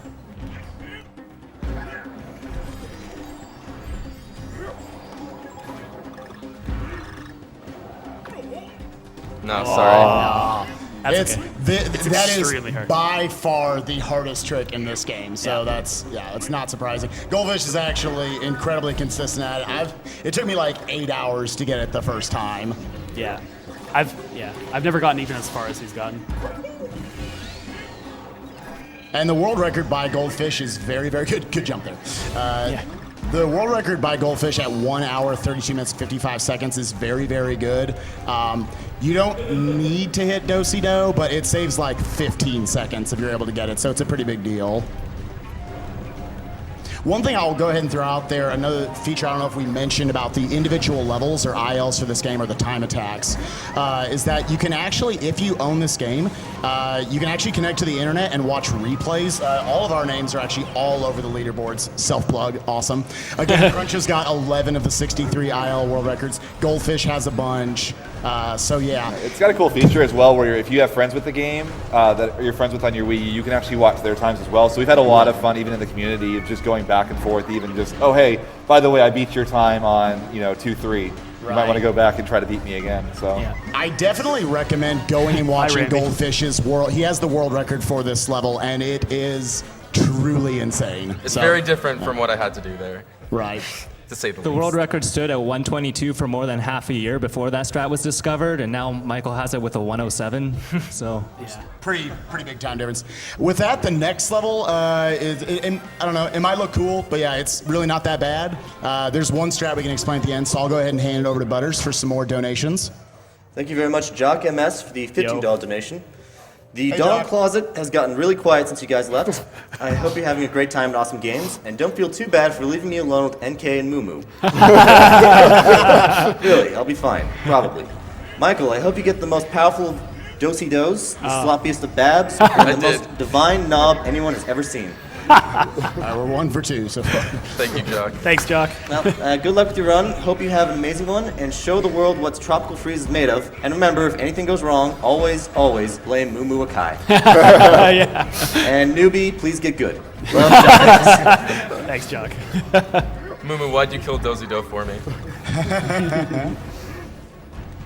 No, sorry. That's okay. That is extremely hard. by far the hardest trick in this game. So it's not surprising. Goldfish is actually incredibly consistent at it. It took me like 8 hours to get it the first time. Yeah. I've never gotten even as far as he's gotten. And the world record by Goldfish is very, very good. Good jump there. The world record by Goldfish at 1 hour, 32 minutes, 55 seconds is very, very good. You don't need to hit Do-Si-Do, but it saves like 15 seconds if you're able to get it, so it's a pretty big deal. One thing I'll go ahead and throw out there, another feature I don't know if we mentioned about the individual levels or ILs for this game or the time attacks, is that you can actually, if you own this game, you can actually connect to the internet and watch replays. All of our names are actually all over the leaderboards. Self-plug, awesome. Again, Crunch has got 11 of the 63 IL world records. Goldfish has a bunch. So yeah. It's got a cool feature as well where if you have friends with the game that you're friends with on your Wii, you can actually watch their times as well. So we've had a lot of fun even in the community of just going back and forth, even just, oh hey, by the way, I beat your time on 2-3. You might want to go back and try to beat me again. So I definitely recommend going and watching Goldfish's world. He has the world record for this level, and it is truly insane. It's very different from what I had to do there. Right. To say the least. The world record stood at 122 for more than half a year before that strat was discovered, and now Michael has it with a 107. So pretty big time difference. With that, the next level is, I don't know, it might look cool, but yeah, it's really not that bad. There's one strat we can explain at the end, so I'll go ahead and hand it over to Butters for some more donations. Thank you very much, Jock MS, for the $15 donation. The Hey, dog Doc. closet has gotten really quiet since you guys left. I hope you're having a great time and awesome games, and don't feel too bad for leaving me alone with NK and Moo Moo. Really, I'll be fine, probably. Michael, I hope you get the most powerful Do-Si-Dos, the sloppiest of babs, and the most divine knob anyone has ever seen. We're 1 for 2 so far. Thank you, Jock. Thanks, Jock. Well, good luck with your run. Hope you have an amazing one, and show the world what Tropical Freeze is made of. And remember, if anything goes wrong, always, always blame Moo Moo Akai. And newbie, please get good. Love, Jock. Thanks, Jock. Moo Moo, why'd you kill Do-Si-Do for me?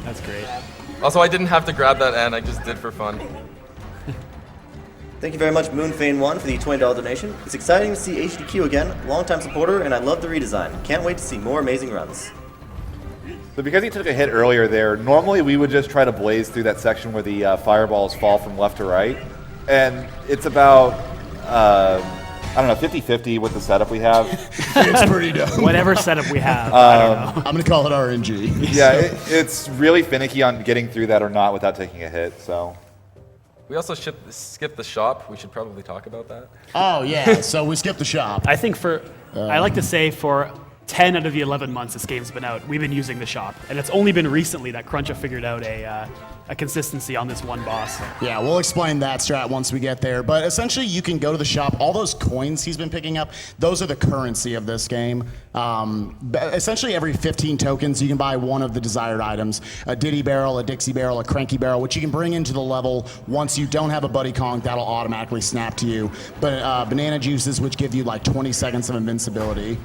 That's great. Also, I didn't have to grab that N, I just did for fun. Thank you very much, Moonfane1, for the $20 donation. It's exciting to see AGDQ again, longtime supporter, and I love the redesign. Can't wait to see more amazing runs. So because he took a hit earlier there, normally we would just try to blaze through that section where the fireballs fall from left to right. And it's about, I don't know, 50-50 with the setup we have. It's pretty dope. Whatever setup we have, I don't know. I'm going to call it RNG. Yeah, it's really finicky on getting through that or not without taking a hit, so. We also skipped the shop. We should probably talk about that. Oh, yeah, so we skipped the shop. I think I like to say for 10 out of the 11 months this game's been out, we've been using the shop. And it's only been recently that Crunch have figured out a consistency on this one boss. Yeah, we'll explain that strat once we get there. But essentially, you can go to the shop. All those coins he's been picking up, those are the currency of this game. Essentially, every 15 tokens, you can buy one of the desired items. A Diddy barrel, a Dixie barrel, a Cranky barrel, which you can bring into the level. Once you don't have a Buddy Kong, that'll automatically snap to you. But banana juices, which give you like 20 seconds of invincibility.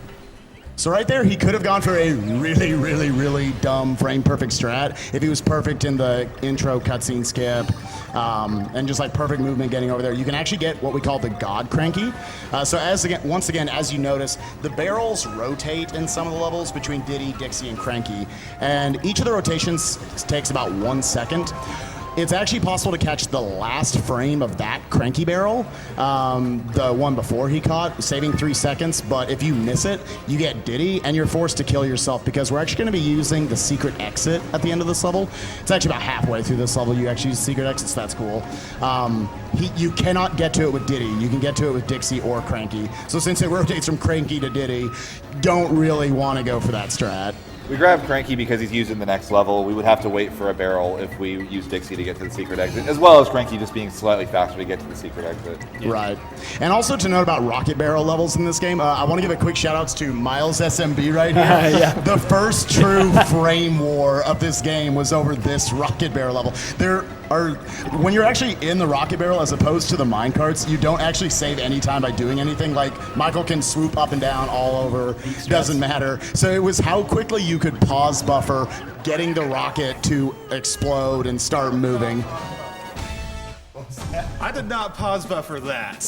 So right there, he could have gone for a really, really, really dumb frame-perfect strat if he was perfect in the intro cutscene skip and just like perfect movement getting over there. You can actually get what we call the God Cranky. So once again, as you notice, the barrels rotate in some of the levels between Diddy, Dixie, and Cranky. And each of the rotations takes about 1 second. It's actually possible to catch the last frame of that Cranky barrel, the one before he caught, saving 3 seconds. But if you miss it, you get Diddy, and you're forced to kill yourself because we're actually going to be using the secret exit at the end of this level. It's actually about halfway through this level. You actually use secret exit, so that's cool. You cannot get to it with Diddy. You can get to it with Dixie or Cranky. So since it rotates from Cranky to Diddy, don't really want to go for that strat. We grabbed Cranky because he's used in the next level. We would have to wait for a barrel if we use Dixie to get to the secret exit, as well as Cranky just being slightly faster to get to the secret exit. Yeah. Right. And also to note about rocket barrel levels in this game, I want to give a quick shout outs to Miles SMB right here. Yeah. The first true frame war of this game was over this rocket barrel level. When you're actually in the rocket barrel as opposed to the minecarts, you don't actually save any time by doing anything. Like Michael can swoop up and down all over, doesn't matter. So it was how quickly you could pause buffer getting the rocket to explode and start moving. I did not pause buffer that.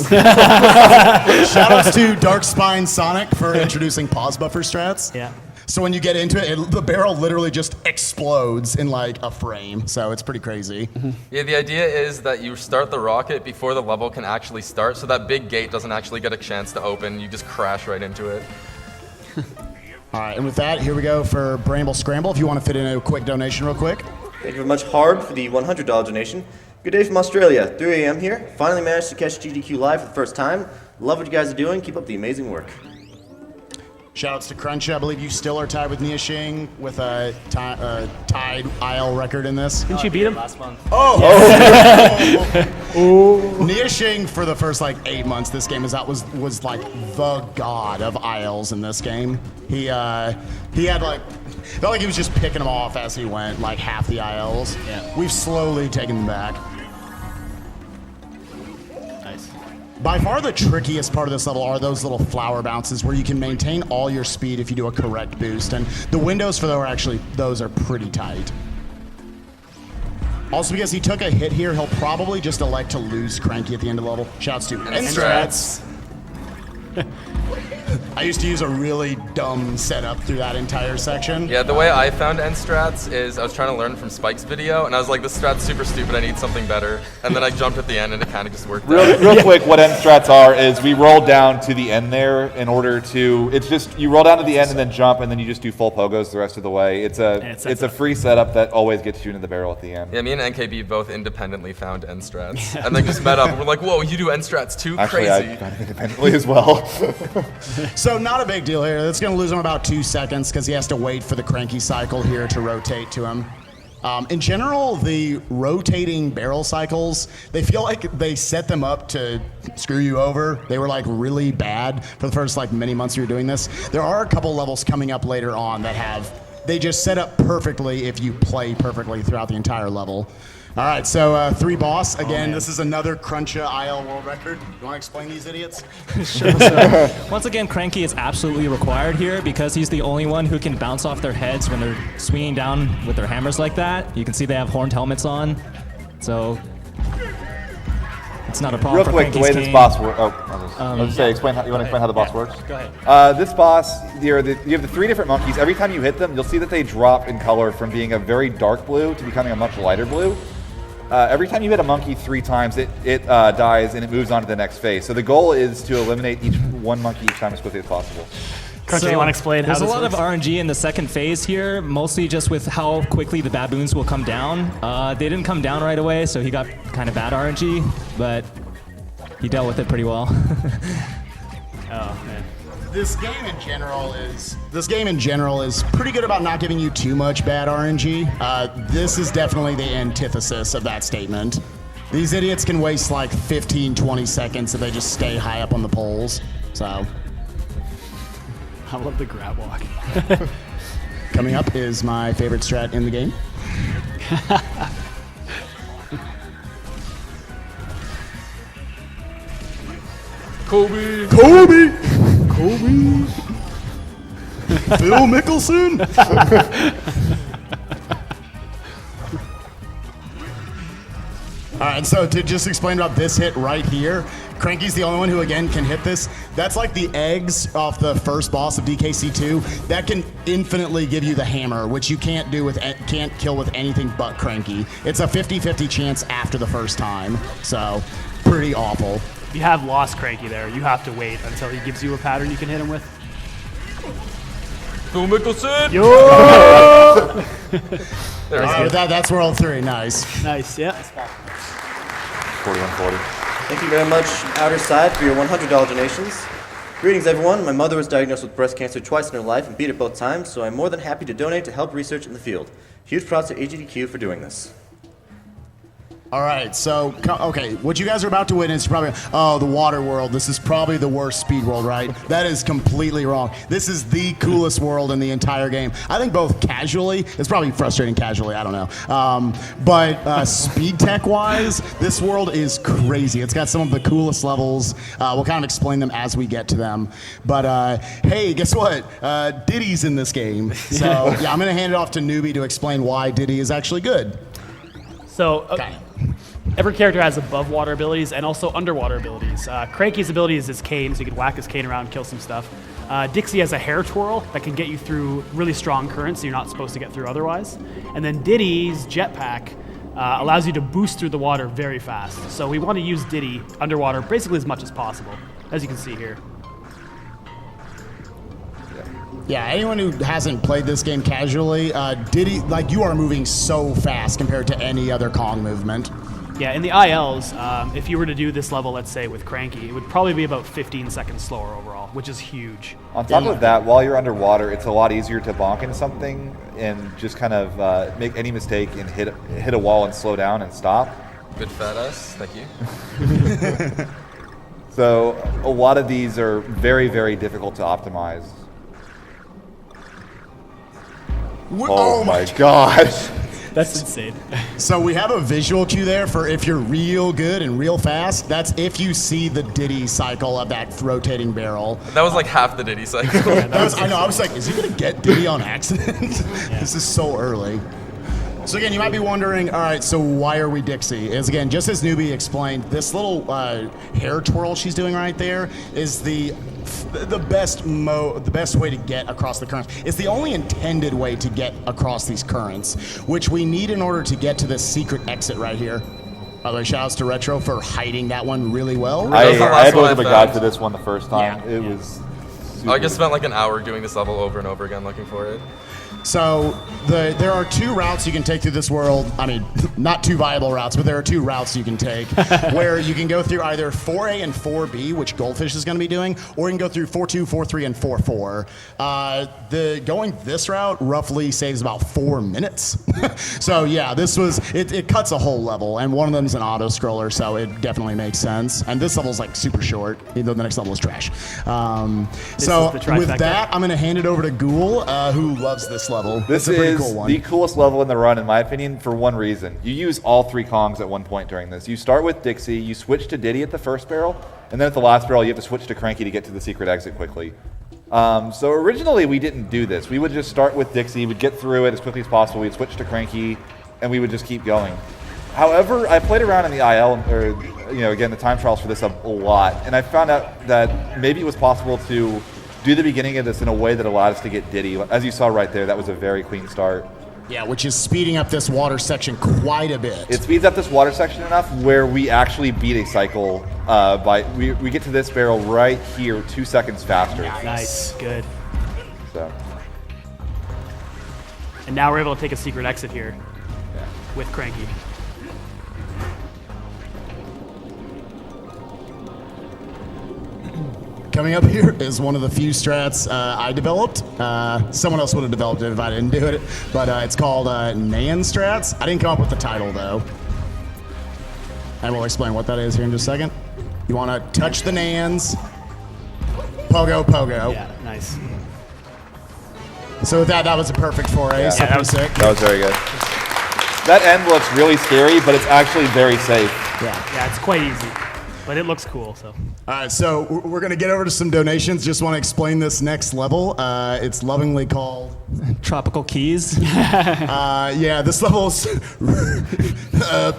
Shout outs to Dark Spine Sonic for introducing pause buffer strats. Yeah. So when you get into it, the barrel literally just explodes in like a frame. So it's pretty crazy. Yeah, the idea is that you start the rocket before the level can actually start, so that big gate doesn't actually get a chance to open. You just crash right into it. All right, and with that, here we go for Bramble Scramble. If you want to fit in a quick donation real quick. Thank you very much, Hard, for the $100 donation. Good day from Australia. 3 a.m. here. Finally managed to catch GDQ live for the first time. Love what you guys are doing. Keep up the amazing work. Shoutouts to Crunch. I believe you still are tied with Nia Xing with a tied IL record in this. Didn't you beat him? Last month. Nia Xing for the first like 8 months this game was like the god of ILs in this game. He had like felt like he was just picking them off as he went, like half the ILs. Yeah. We've slowly taken them back. Nice. By far the trickiest part of this level are those little flower bounces where you can maintain all your speed if you do a correct boost, and the windows for those are pretty tight. Also, because he took a hit here, he'll probably just elect to lose Cranky at the end of the level. Shouts to N-Strats. I used to use a really dumb setup through that entire section. Yeah, the way I found end strats is I was trying to learn from Spike's video, and I was like, this strat's super stupid, I need something better. And then I jumped at the end, and it kind of just worked out. Real quick, what end strats are is we roll down to the end there in order to. It's just you roll down to the end and then jump, and then you just do full pogos the rest of the way. It's a free setup that always gets you into the barrel at the end. Yeah, me and NKB both independently found end strats, and then just met up, and we're like, whoa, you do end strats too? Actually, Crazy. I got it independently as well. So not a big deal here. That's going to lose him about 2 seconds because he has to wait for the Cranky cycle here to rotate to him. In general, the rotating barrel cycles, they feel like they set them up to screw you over. They were like really bad for the first like many months you were doing this. There are a couple levels coming up later on that they just set up perfectly if you play perfectly throughout the entire level. All right, so 3 boss. Again, this is another Cruncha IL world record. You want to explain these idiots? Sure. So, once again, Cranky is absolutely required here because he's the only one who can bounce off their heads when they're swinging down with their hammers like that. You can see they have horned helmets on, so it's not a problem. Real quick, the way this boss works. I was just say, you want to explain how the boss works? Go ahead. This boss, you have the 3 different monkeys. Every time you hit them, you'll see that they drop in color from being a very dark blue to becoming a much lighter blue. Every time you hit a monkey 3 times, it dies and it moves on to the next phase. So the goal is to eliminate one monkey each time as quickly as possible. Crunch, do you want to explain how this There's a lot works? of RNG in the second phase here, mostly just with how quickly the baboons will come down. They didn't come down right away, so he got kind of bad RNG, but he dealt with it pretty well. Oh, man. This game in general is pretty good about not giving you too much bad RNG. This is definitely the antithesis of that statement. These idiots can waste like 15, 20 seconds if they just stay high up on the poles. So, I love the grab walk. coming up is my favorite strat in the game. Kobe! Phil Mickelson. All right, so to just explain about this hit right here, Cranky's the only one who, again, can hit this. That's like the eggs off the first boss of DKC2. That can infinitely give you the hammer, which you can't kill with anything but Cranky. It's a 50-50 chance after the first time, so pretty awful. If you have lost Cranky there, you have to wait until he gives you a pattern you can hit him with. Phil Mickelson! Yo! There we All go. right, that's World 3. Nice. Nice, yeah. 4140. Thank you very much, Outer Side, for your $100 donations. Greetings, everyone. My mother was diagnosed with breast cancer twice in her life and beat it both times, so I'm more than happy to donate to help research in the field. Huge props to AGDQ for doing this. All right, so, okay, what you guys are about to witness is probably, the water world. This is probably the worst speed world, right? That is completely wrong. This is the coolest world in the entire game. I think both casually, it's probably frustrating casually, I don't know. But speed tech-wise, this world is crazy. It's got some of the coolest levels. We'll kind of explain them as we get to them. But, hey, guess what? Diddy's in this game. So, yeah, I'm going to hand it off to Newbie to explain why Diddy is actually good. So, Okay. every character has above water abilities and also underwater abilities. Cranky's ability is his cane, so you can whack his cane around and kill some stuff. Dixie has a hair twirl that can get you through really strong currents you're not supposed to get through otherwise. And then Diddy's jetpack allows you to boost through the water very fast. So we want to use Diddy underwater basically as much as possible, as you can see here. Yeah, anyone who hasn't played this game casually, Diddy, like, you are moving so fast compared to any other Kong movement. Yeah, in the ILs, if you were to do this level, let's say, with Cranky, it would probably be about 15 seconds slower overall, which is huge. On top of that, while you're underwater, it's a lot easier to bonk into something and just kind of make any mistake and hit a wall and slow down and stop. Good fat ass, thank you. So a lot of these are very, very difficult to optimize. Oh my gosh. That's insane. So we have a visual cue there for if you're real good and real fast. That's if you see the Diddy cycle of that rotating barrel. That was like half the Diddy cycle. I know. I was like, is he gonna get Diddy on accident? This is so early. So again, you might be wondering, all right, so why are we Dixie? Is again, just as Newbie explained, this little hair twirl she's doing right there is the best way to get across the currents. It's the only intended way to get across these currents, which we need in order to get to this secret exit right here. By the way, shout outs to Retro for hiding that one really well. I had to look up a guide for this one the first time. Yeah. It was I just spent like an hour doing this level over and over again looking for it. So there are two routes you can take through this world. I mean, not two viable routes, but there are two routes you can take where you can go through either 4A and 4B, which Goldfish is going to be doing, or you can go through 4.2, 4.3, and 4.4. Going this route roughly saves about 4 minutes. So yeah, it cuts a whole level, and one of them is an auto scroller, so it definitely makes sense. And this level is like super short, even though the next level is trash. So with that, I'm going to hand it over to Ghoul, who loves this level. This is cool the coolest level in the run, in my opinion, for one reason. You use all three Kongs at one point during this. You start with Dixie, you switch to Diddy at the first barrel, and then at the last barrel, you have to switch to Cranky to get to the secret exit quickly. So originally, we didn't do this. We would just start with Dixie, we'd get through it as quickly as possible, we'd switch to Cranky, and we would just keep going. However, I played around in the IL, or again, the time trials for this a lot, and I found out that maybe it was possible to do the beginning of this in a way that allowed us to get Diddy. As you saw right there, that was a very clean start. Yeah, which is speeding up this water section quite a bit. It speeds up this water section enough where we actually beat a cycle we get to this barrel right here 2 seconds faster. Nice, good. So. And now we're able to take a secret exit here with Cranky. Coming up here is one of the few strats I developed. Someone else would have developed it if I didn't do it, but it's called Nan strats. I didn't come up with the title though. And we'll explain what that is here in just a second. You want to touch the Nans, pogo, pogo. Yeah, nice. So with that was a perfect foray. Yeah, so pretty sick. That was very good. That end looks really scary, but it's actually very safe. Yeah, it's quite easy. But it looks cool, so. All right, so we're going to get over to some donations. Just want to explain this next level. It's lovingly called Tropical Keys. Yeah, this level's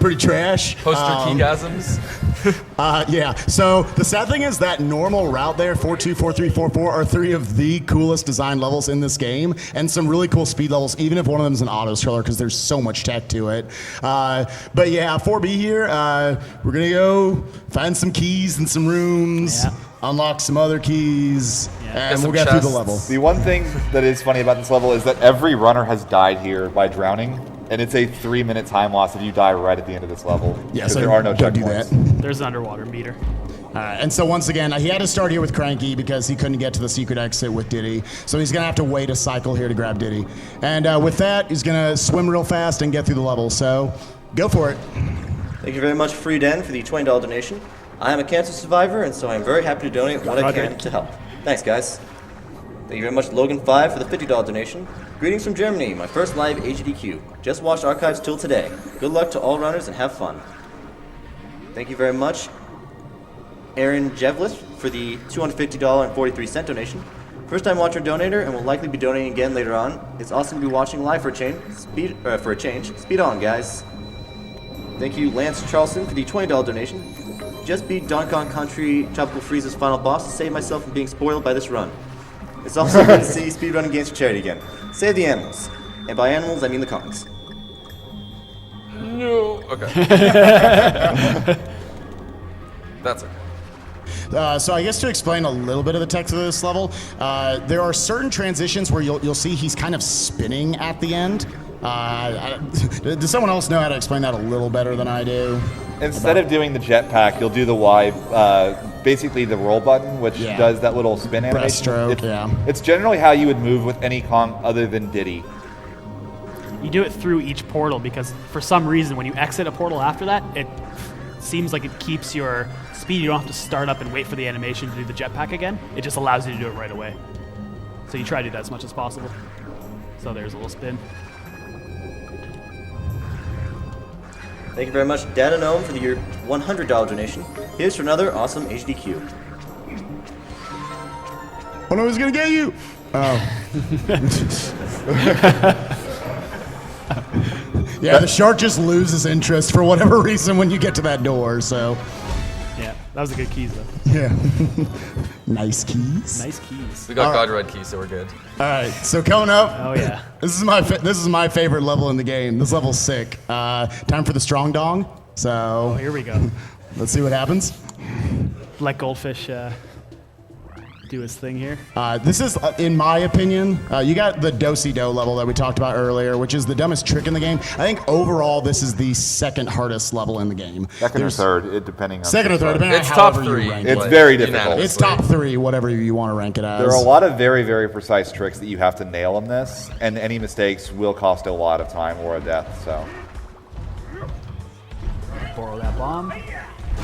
pretty trash. Poster keygasms. Yeah, so the sad thing is that normal route there, 4.2, 4.3, 4.4, are three of the coolest design levels in this game, and some really cool speed levels, even if one of them is an auto scroller, because there's so much tech to it. But yeah, 4B here, we're going to go find some keys in some rooms, unlock some other keys, and we'll get through the level. The one thing that is funny about this level is that every runner has died here by drowning. And it's a 3-minute time loss if you die right at the end of this level. Yeah, because so there are no don't do checkpoints. that. There's an underwater meter. And so once again, he had to start here with Cranky because he couldn't get to the secret exit with Diddy. So he's going to have to wait a cycle here to grab Diddy. And with that, he's going to swim real fast and get through the level. So go for it. Thank you very much, Free Den, for the $20 donation. I am a cancer survivor, and so I'm very happy to donate what I can to help. Thanks, guys. Thank you very much, Logan5, for the $50 donation. Greetings from Germany, my first live AGDQ. Just watched archives till today. Good luck to all runners and have fun. Thank you very much, Aaron Jevlis, for the $250.43 donation. First time watcher donator and will likely be donating again later on. It's awesome to be watching live for a change. Speed on, guys. Thank you, Lance Charleston, for the $20 donation. Just beat Donkey Kong Country Tropical Freeze's final boss to save myself from being spoiled by this run. It's also good to see speedrunning games for charity again. Save the animals. And by animals, I mean the Kongs. No. Okay. That's okay. So I guess to explain a little bit of the text of this level, there are certain transitions where you'll see he's kind of spinning at the end. Does someone else know how to explain that a little better than I do? Instead of doing the jetpack, you'll do the Y, basically the roll button, which does that little spin animation. Breaststroke, It's generally how you would move with any Kong other than Diddy. You do it through each portal because for some reason when you exit a portal after that, it seems like it keeps your speed. You don't have to start up and wait for the animation to do the jetpack again. It just allows you to do it right away. So you try to do that as much as possible. So there's a little spin. Thank you very much, Dan Gnome, for your $100 donation. Here's for another awesome HDQ. Oh no, he's gonna get you! Oh. Yeah, the shark just loses interest for whatever reason when you get to that door, so. Yeah, that was a good keys though. Yeah. Nice keys. Nice keys. We got God Red keys, so we're good. All right, so coming up. Oh yeah. This is my favorite level in the game. This level's sick. Time for the strong dong. So. Oh, here we go. Let's see what happens. Let Goldfish do his thing here. This is, in my opinion, you got the do-si-do level that we talked about earlier, which is the dumbest trick in the game. I think overall this is the second hardest level in the game. Second or third, depending on. Second or third, depending on It's top however you 3. rank It's it. very difficult. It's top 3, whatever you want to rank it as. There are a lot of very, very precise tricks that you have to nail in this, and any mistakes will cost a lot of time or a death, so. Borrow that bomb.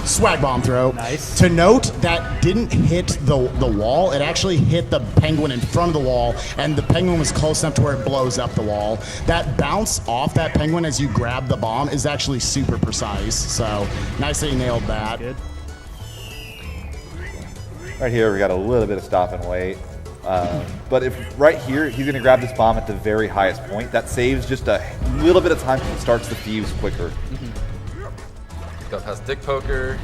Swag bomb throw. Nice. To note, that didn't hit the wall. It actually hit the penguin in front of the wall, and the penguin was close enough to where it blows up the wall. That bounce off that penguin as you grab the bomb is actually super precise. So nice that you nailed that. Good. Right here, we got a little bit of stop and wait. But if right here, he's going to grab this bomb at the very highest point, that saves just a little bit of time because it starts the fuse quicker. Got past Dick Poker.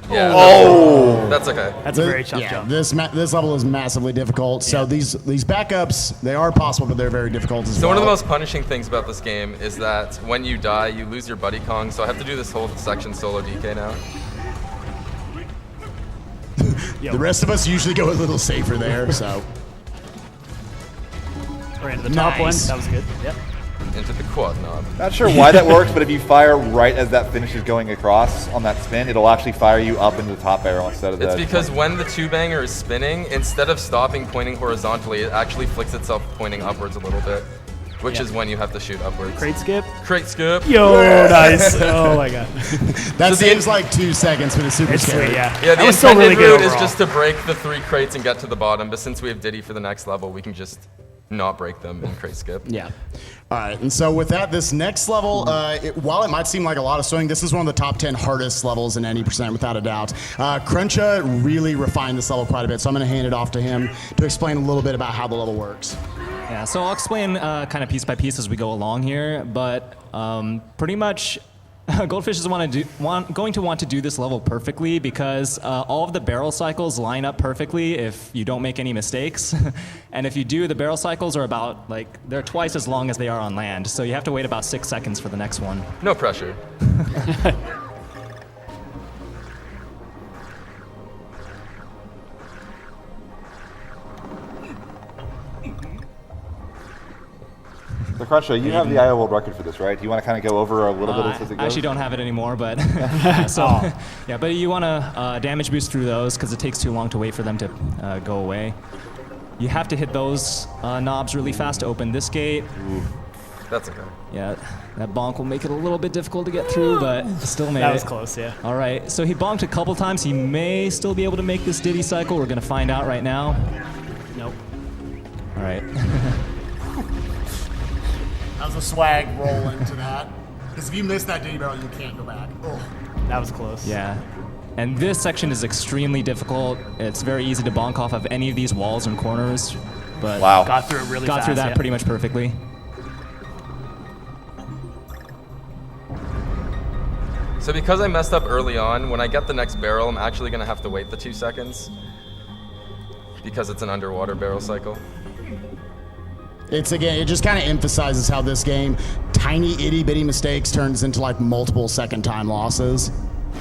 That's okay. That's a very tough jump. This level is massively difficult. So these backups, they are possible, but they're very difficult as well. So one of the most punishing things about this game is that when you die, you lose your buddy Kong. So I have to do this whole section solo DK now. The rest of us usually go a little safer there. So Right into the top one. Nice. That was good. Yep. Into the quad knob. Not sure why that works, but if you fire right as that finish is going across on that spin, it'll actually fire you up into the top barrel instead of the... It's because when the two-banger is spinning, instead of stopping pointing horizontally, it actually flicks itself pointing upwards a little bit, which is when you have to shoot upwards. Crate skip. Crate skip. Yo, nice. Oh my god. that saves like 2 seconds, but it's super It's scary. sweet, yeah. Yeah, the That was still intended really good route is overall. just to break the 3 crates and get to the bottom, but since we have Diddy for the next level, we can just not break them in crate skip. Yeah. All right, and so with that, this next level, while it might seem like a lot of swing, this is one of the top 10 hardest levels in any percent, without a doubt. Cruncha really refined this level quite a bit, so I'm going to hand it off to him to explain a little bit about how the level works. Yeah, so I'll explain kind of piece by piece as we go along here, but pretty much Goldfish is going to want to do this level perfectly because all of the barrel cycles line up perfectly if you don't make any mistakes. And if you do, the barrel cycles are about, they're twice as long as they are on land, so you have to wait about 6 seconds for the next one. No pressure. So Cruncha, you have the IO world record for this, right? Do you want to kind of go over a little bit as it goes? I actually don't have it anymore, but yeah, but you want to damage boost through those because it takes too long to wait for them to go away. You have to hit those knobs really fast to open this gate. Ooh. That's okay. Yeah, that bonk will make it a little bit difficult to get through, but still made it. That was close, yeah. All right, so he bonked a couple times. He may still be able to make this Diddy cycle. We're going to find out right now. Nope. All right. That was a swag roll into that. Because if you miss that Diddy barrel, you can't go back. That was close. Yeah. And this section is extremely difficult. It's very easy to bonk off of any of these walls and corners, but Wow. Got through it really got fast. through that yeah. pretty much perfectly. So because I messed up early on, when I get the next barrel, I'm actually going to have to wait the 2 seconds. because it's an underwater barrel cycle. It's again, it just kind of emphasizes how this game, tiny itty bitty mistakes turns into like multiple second time losses.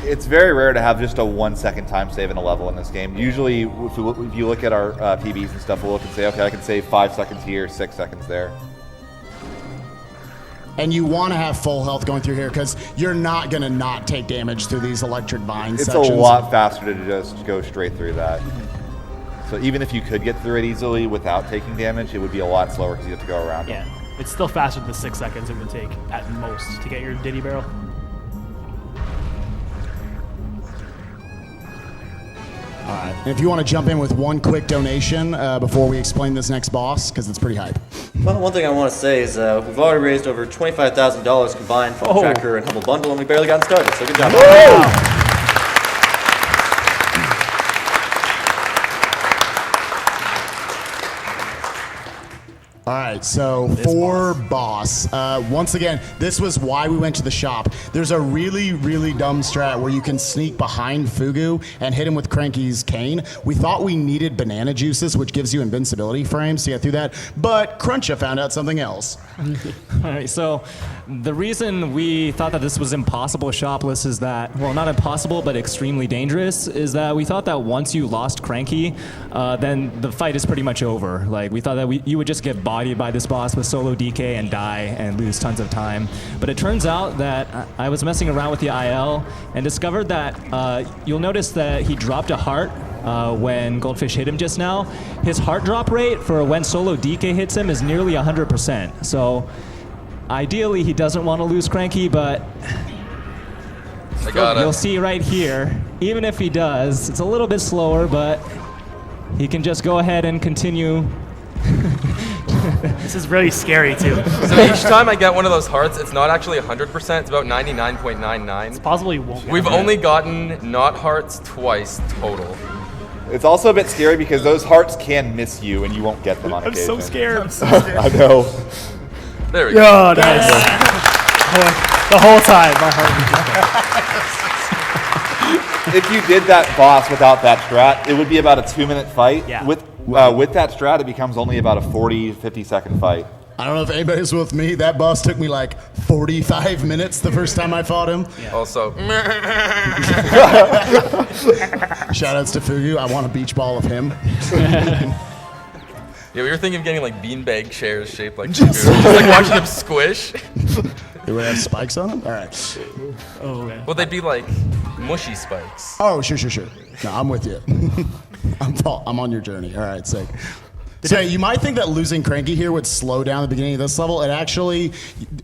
It's very rare to have just a 1 second time save in a level in this game. Usually, if you look at our PBs and stuff, we'll look and say, okay, I can save 5 seconds here, 6 seconds there. And you want to have full health going through here because you're not going to not take damage through these electric vine sections. It's a lot faster to just go straight through that. So even if you could get through it easily without taking damage, it would be a lot slower because you have to go around. Yeah, it's still faster than the 6 seconds it would take at most to get your Diddy barrel. All right. And if you want to jump in with one quick donation before we explain this next boss, because it's pretty hype. Well, one thing I want to say is we've already raised over $25,000 combined from Tracker and Humble Bundle, and we barely gotten started, so good job. All right, so for boss, once again, this was why we went to the shop. There's a really, really dumb strat where you can sneak behind Fugu and hit him with Cranky's cane. We thought we needed banana juices, which gives you invincibility frames to get through that, but Cruncha found out something else. All right, so the reason we thought that this was impossible shopless is that, well, not impossible, but extremely dangerous, is that we thought that once you lost Cranky, then the fight is pretty much over. Like, we thought that you would just get bodied by this boss with solo DK and die and lose tons of time. But it turns out that I was messing around with the IL and discovered that you'll notice that he dropped a heart when Goldfish hit him just now. His heart drop rate for when solo DK hits him is nearly 100%. So ideally he doesn't want to lose Cranky, but you'll see right here, even if he does, it's a little bit slower, but he can just go ahead and continue. This is really scary too. So each time I get one of those hearts, it's not actually 100%, it's about 99.99. It's possible you won't. We've only gotten not hearts twice total. It's also a bit scary because those hearts can miss you and you won't get them on I'm occasion. so scared. I know. There we go. Oh, nice. The whole time, my heart. If you did that boss without that strat, it would be about a 2-minute fight. Yeah. With that strat, it becomes only about a 40, 50-second fight. I don't know if anybody's with me. That boss took me like 45 minutes the first time I fought him. Yeah. Also, Shoutouts to Fugu. I want a beach ball of him. yeah, we were thinking of getting like beanbag chairs shaped like Fugu. Just like watching them squish. They would have spikes on them? All right. Oh, okay. Well, they'd be like mushy spikes. Oh, sure. No, I'm with you. I'm on your journey. All right, sick. So you might think that losing Cranky here would slow down the beginning of this level. It actually,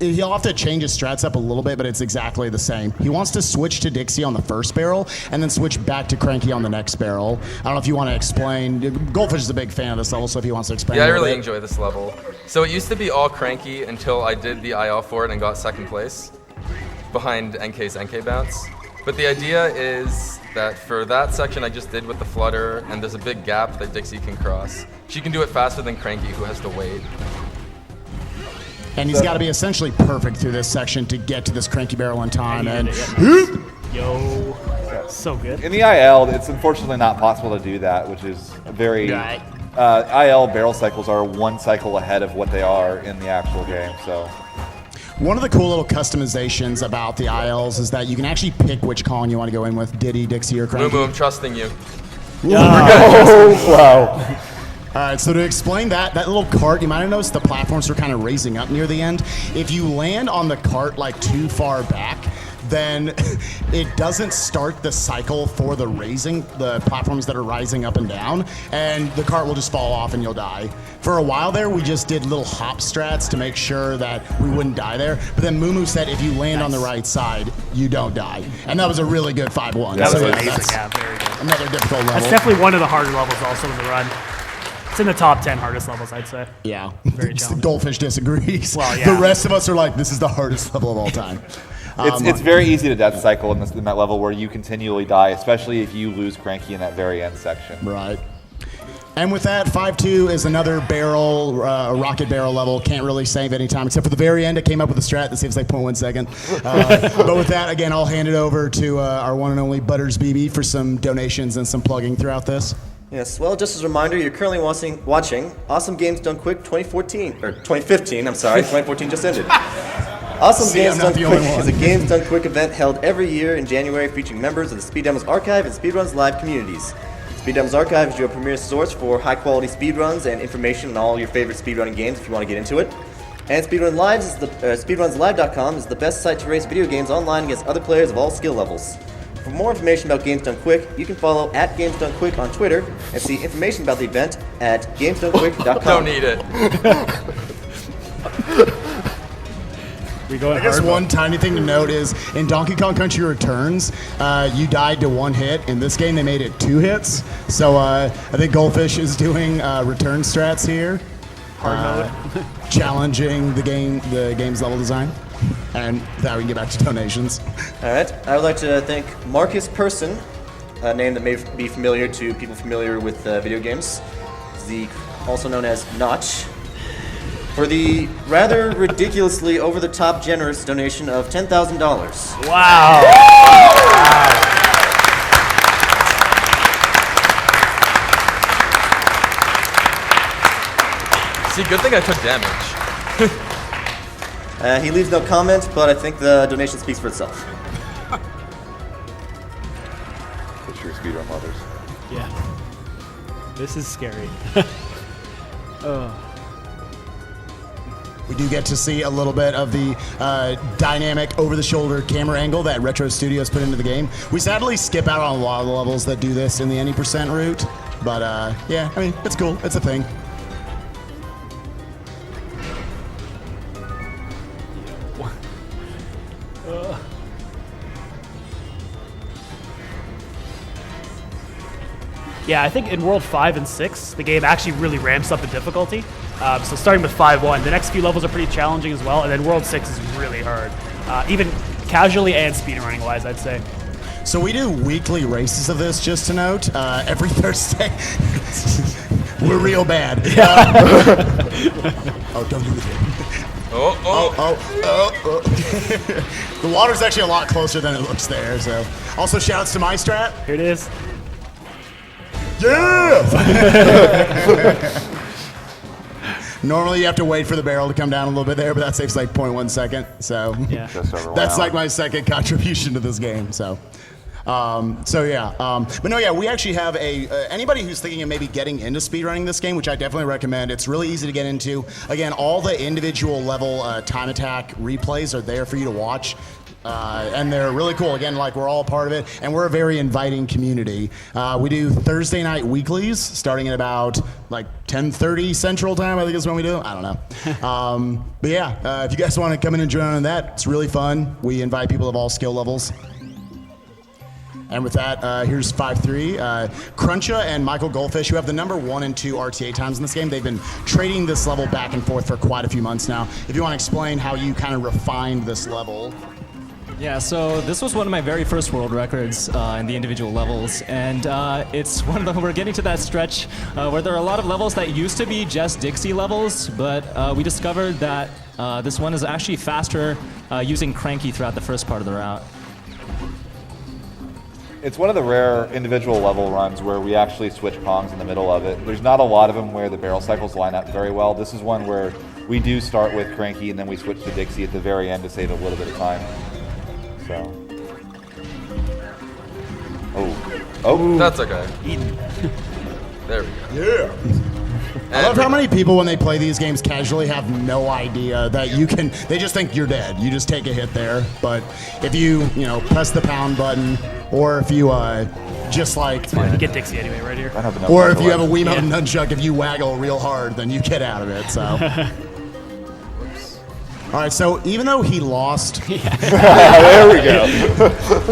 he'll have to change his strats up a little bit, but it's exactly the same. He wants to switch to Dixie on the first barrel and then switch back to Cranky on the next barrel. I don't know if you want to explain. Goldfish is a big fan of this level, so if he wants to explain. Yeah, I really enjoy this level. So it used to be all Cranky until I did the IL for it and got second place behind NK's NK bounce. But the idea is that for that section I just did with the flutter, and there's a big gap that Dixie can cross. She can do it faster than Cranky, who has to wait. And he's got to be essentially perfect through this section to get to this Cranky barrel in time. And Yo, so good. In the IL, it's unfortunately not possible to do that, which is very... Right. IL barrel cycles are 1 cycle ahead of what they are in the actual game, so... One of the cool little customizations about the ILs is that you can actually pick which Kong you want to go in with, Diddy, Dixie, or Cranky. Moo, I'm trusting you. Oh, wow. All right, so to explain that little cart, you might have noticed the platforms are kind of raising up near the end. If you land on the cart like too far back, then it doesn't start the cycle for the platforms that are rising up and down, and the cart will just fall off and you'll die. For a while there, we just did little hop strats to make sure that we wouldn't die there, but then Mumu said if you land on the right side, you don't die. And that was a really good 5-1. That was So amazing. that's Yeah, very good. another difficult level. That's definitely one of the harder levels also in the run. It's in the top 10 hardest levels, I'd say. Yeah. Very The challenging. Goldfish disagrees. Well, yeah. The rest of us are like, this is the hardest level of all time. It's very easy to death cycle in that level where you continually die, especially if you lose Cranky in that very end section. Right. And with that, 5-2 is another barrel, rocket barrel level. Can't really save any time, except for the very end. I came up with a strat that saves like 0.1 second. But with that, again, I'll hand it over to our one and only Butters BB for some donations and some plugging throughout this. Yes, well, just as a reminder, you're currently watching Awesome Games Done Quick 2015, I'm sorry, 2014 just ended. Awesome See, Games I'm Done not the Quick only one. is a Games Done Quick event held every year in January featuring members of the Speed Demos Archive and Speedrun's live communities. Speed Demos Archive is your premier source for high-quality speedruns and information on all your favorite speedrunning games if you want to get into it. And SpeedrunsLive.com is the best site to race video games online against other players of all skill levels. For more information about Games Done Quick, you can follow @GamesDoneQuick on Twitter and see information about the event at GamesDoneQuick.com. Don't need it. We going I guess hard one tiny thing to note is in Donkey Kong Country Returns, you died to 1 hit. In this game, they made it 2 hits. So I think Goldfish is doing return strats here, challenging the game's level design. And now we can get back to donations. All right, I would like to thank Marcus Person, a name that may be familiar to people familiar with video games, also known as Notch, for the rather ridiculously over-the-top generous donation of $10,000. Wow. See, good thing I took damage. He leaves no comment, but I think the donation speaks for itself. It's your speedrun mothers. Yeah. This is scary. We do get to see a little bit of the dynamic over-the-shoulder camera angle that Retro Studios put into the game. We sadly skip out on a lot of the levels that do this in the any percent route, but yeah, I mean, it's cool. It's a thing. Yeah, I think in World 5 and 6, the game actually really ramps up the difficulty. So starting with 5-1, the next few levels are pretty challenging as well, and then World 6 is really hard, even casually and speedrunning wise, I'd say. So we do weekly races of this, just to note, every Thursday. We're real bad. Oh, don't do it. Oh. The water's actually a lot closer than it looks there, so. Also, shouts to my strat. Here it is. Yeah! Normally you have to wait for the barrel to come down a little bit there, but that saves like 0.1 second. So Yeah. that's like my second contribution to this game. So yeah. But no, yeah, we actually have anybody who's thinking of maybe getting into speedrunning this game, which I definitely recommend. It's really easy to get into. Again, all the individual level time attack replays are there for you to watch. And they're really cool. Again, like we're all a part of it, and we're a very inviting community. We do Thursday night weeklies, starting at about like 10:30 Central Time. I think is when we do. I don't know. But yeah, if you guys want to come in and join on that, it's really fun. We invite people of all skill levels. And with that, here's 5-3. Cruncha and Michael Goldfish, who have the number 1 and 2 RTA times in this game, they've been trading this level back and forth for quite a few months now. If you want to explain how you kind of refined this level. Yeah, so this was one of my very first world records in the individual levels, and it's one of the, we're getting to that stretch where there are a lot of levels that used to be just Dixie levels, but we discovered that this one is actually faster using Cranky throughout the first part of the route. It's one of the rare individual level runs where we actually switch Kongs in the middle of it. There's not a lot of them where the barrel cycles line up very well. This is one where we do start with Cranky and then we switch to Dixie at the very end to save a little bit of time. So. Oh. That's okay. There we go. Yeah. I love how many people, when they play these games casually, have no idea that you can. They just think you're dead. You just take a hit there. But if you press the pound button, or if you just like. You get Dixie anyway, right here. Or if you have a Wiimote nunchuck, if you waggle real hard, then you get out of it. So. All right, so even though he lost, there we go.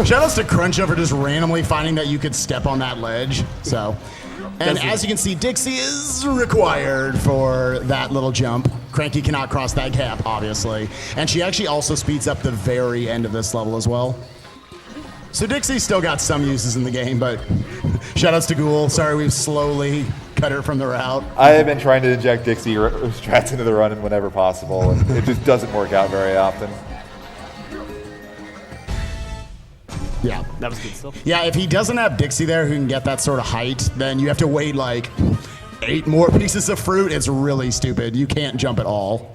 Shoutouts to Cruncha for just randomly finding that you could step on that ledge. So, and as you can see, Dixie is required for that little jump. Cranky cannot cross that gap, obviously, and she actually also speeds up the very end of this level as well. So Dixie's still got some uses in the game, but shoutouts to Ghoul. Sorry, we've slowly cut her from the route. I have been trying to inject Dixie strats into the run whenever possible, and it just doesn't work out very often. Yeah. That was good still. Yeah, if he doesn't have Dixie there who can get that sort of height, then you have to wait like 8 more pieces of fruit. It's really stupid. You can't jump at all.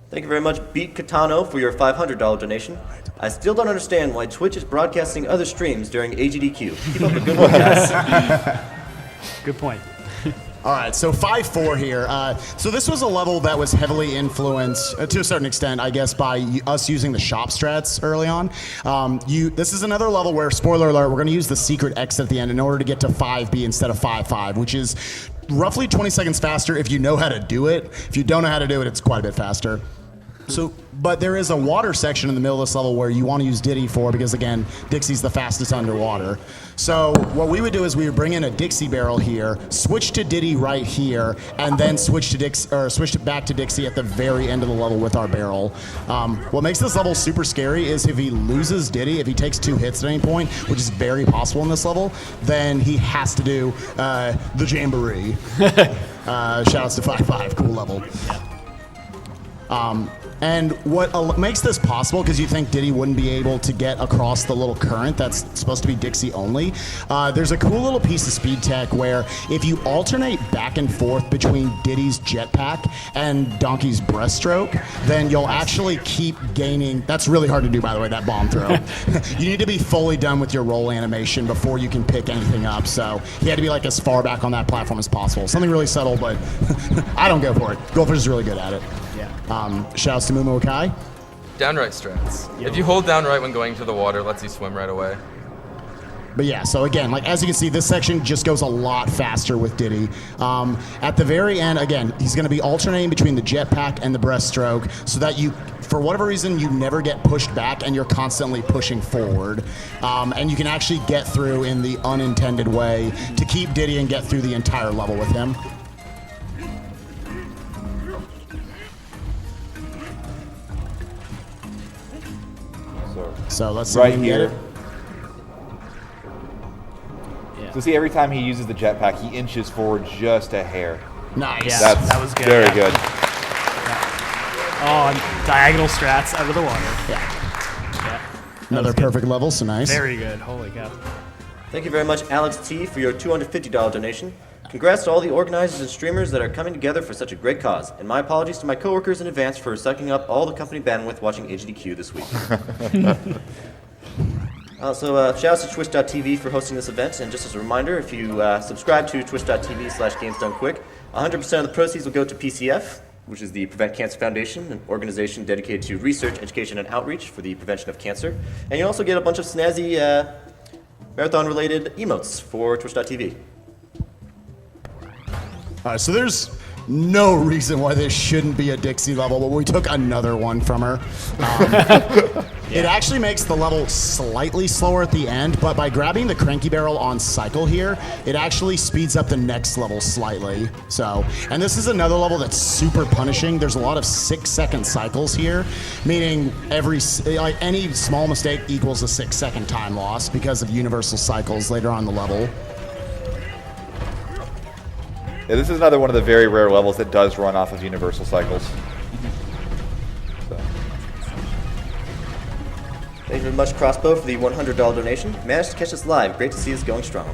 Thank you very much, Beat Katano, for your $500 donation. I still don't understand why Twitch is broadcasting other streams during AGDQ. Keep up the good work, guys. Good point. All right, so 5-4 here. So this was a level that was heavily influenced, to a certain extent, I guess, by us using the shop strats early on. This is another level where, spoiler alert, we're going to use the secret exit at the end in order to get to 5B instead of 5-5, which is roughly 20 seconds faster if you know how to do it. If you don't know how to do it, it's quite a bit faster. But there is a water section in the middle of this level where you want to use Diddy for, because again, Dixie's the fastest underwater. So what we would do is we would bring in a Dixie barrel here, switch to Diddy right here, and then switch it back to Dixie at the very end of the level with our barrel. What makes this level super scary is if he loses Diddy, if he takes 2 hits at any point, which is very possible in this level, then he has to do the Jamboree. Shoutouts to 5-5, cool level. And what makes this possible, because you think Diddy wouldn't be able to get across the little current that's supposed to be Dixie only, there's a cool little piece of speed tech where if you alternate back and forth between Diddy's jetpack and Donkey's breaststroke, then you'll actually keep gaining. That's really hard to do, by the way, that bomb throw. You need to be fully done with your roll animation before you can pick anything up, so he had to be like as far back on that platform as possible. Something really subtle, but I don't go for it. Goldfish is really good at it. Shouts to Mumo Kai. Downright strats. If you hold down right when going to the water, it lets you swim right away. But yeah, so again, like as you can see, this section just goes a lot faster with Diddy. At the very end, again, he's going to be alternating between the jetpack and the breaststroke so that you, for whatever reason, you never get pushed back and you're constantly pushing forward. And you can actually get through in the unintended way to keep Diddy and get through the entire level with him. So let's see if we Right can get here. it. So see, every time he uses the jetpack, he inches forward just a hair. Nice. Yeah. That's That was good. very Yeah. good. Oh, and diagonal strats out of the water. Yeah. That Another was good. perfect level, so nice. Very good. Holy cow. Thank you very much, Alex T, for your $250 donation. Congrats to all the organizers and streamers that are coming together for such a great cause. And my apologies to my coworkers in advance for sucking up all the company bandwidth watching AGDQ this week. Also, shout out to Twitch.tv for hosting this event. And just as a reminder, if you subscribe to Twitch.tv/GamesDoneQuick, 100% of the proceeds will go to PCF, which is the Prevent Cancer Foundation, an organization dedicated to research, education, and outreach for the prevention of cancer. And you also get a bunch of snazzy marathon-related emotes for Twitch.tv. So there's no reason why this shouldn't be a Dixie level, but we took another one from her. It actually makes the level slightly slower at the end, but by grabbing the cranky barrel on cycle here, it actually speeds up the next level slightly. So, and this is another level that's super punishing. There's a lot of 6-second cycles here, meaning any small mistake equals a 6-second time loss because of universal cycles later on in the level. Yeah, this is another one of the very rare levels that does run off of universal cycles. So. Thank you very much, Crossbow, for the $100 donation. Managed to catch us live. Great to see us going strong.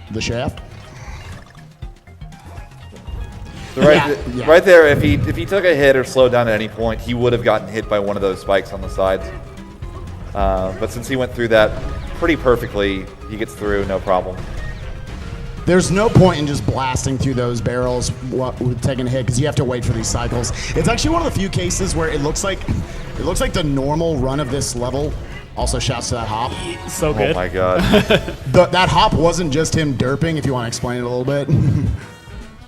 The shaft. So Yeah. right there, if he took a hit or slowed down at any point, he would have gotten hit by one of those spikes on the sides. But since he went through that pretty perfectly, he gets through, no problem. There's no point in just blasting through those barrels with taking a hit because you have to wait for these cycles. It's actually one of the few cases where it looks like the normal run of this level. Also, shouts to that hop. So good. Oh my god. That hop wasn't just him derping. If you want to explain it a little bit.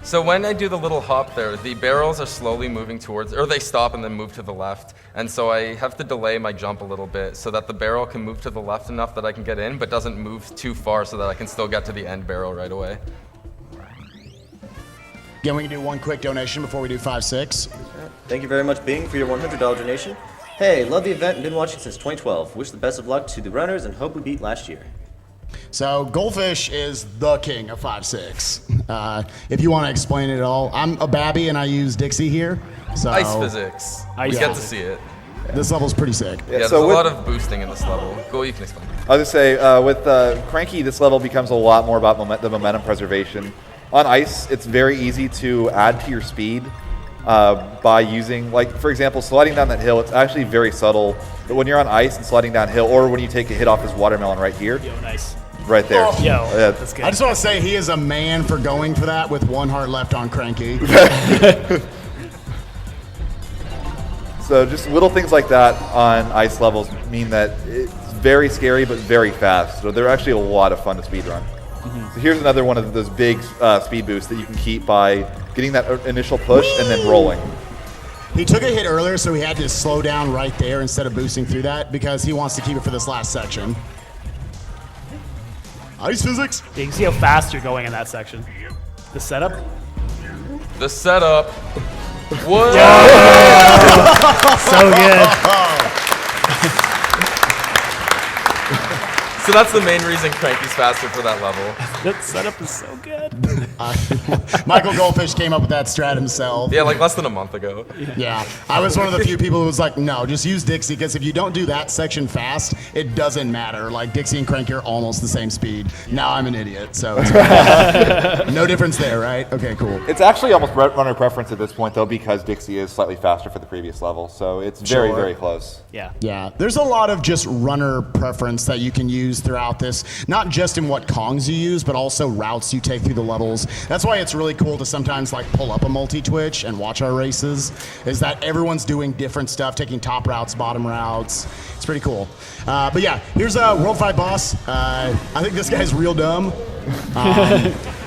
So when I do the little hop there, the barrels are slowly moving towards, or they stop and then move to the left. And so I have to delay my jump a little bit so that the barrel can move to the left enough that I can get in, but doesn't move too far so that I can still get to the end barrel right away. Again, we can do one quick donation before we do 5-6. Thank you very much, Bing, for your $100 donation. Hey, love the event and been watching since 2012. Wish the best of luck to the runners and hope we beat last year. So Goldfish is the king of 5-6. If you want to explain it at all, I'm a Babby and I use Dixie here. So Ice physics. Ice We get to physics. see it. This level's pretty sick. Yeah, there's a lot of boosting in this level. Cool, you can explain. I was going to say, with Cranky, this level becomes a lot more about the momentum preservation. On ice, it's very easy to add to your speed by using, like, for example, sliding down that hill. It's actually very subtle, but when you're on ice and sliding downhill, or when you take a hit off this watermelon right here. Yo, nice. Right there. Oh. Yo, that's good. I just want to say he is a man for going for that with one heart left on Cranky. So just little things like that on ice levels mean that it's very scary but very fast. So they're actually a lot of fun to speedrun. So here's another one of those big speed boosts that you can keep by getting that initial push and then rolling. He took a hit earlier, so he had to slow down right there instead of boosting through that because he wants to keep it for this last section. Ice physics. Yeah, you can see how fast you're going in that section. The setup. The setup. What? So good. So that's the main reason Cranky's faster for that level. That setup is so good. Michael Goldfish came up with that strat himself. Yeah, like less than a month ago. Yeah, I was one of the few people who was like, no, just use Dixie, because if you don't do that section fast, it doesn't matter. Like, Dixie and Cranky are almost the same speed. Now I'm an idiot, so it's no difference there, right? Okay, cool. It's actually almost runner preference at this point, though, because Dixie is slightly faster for the previous level, so it's very, very close. Yeah. Yeah, there's a lot of just runner preference that you can use throughout this, not just in what Kongs you use, but also routes you take through the levels. That's why it's really cool to sometimes like pull up a multi-twitch and watch our races, is that everyone's doing different stuff, taking top routes, bottom routes. It's pretty cool. But yeah, here's a World Fight boss. I think this guy's real dumb.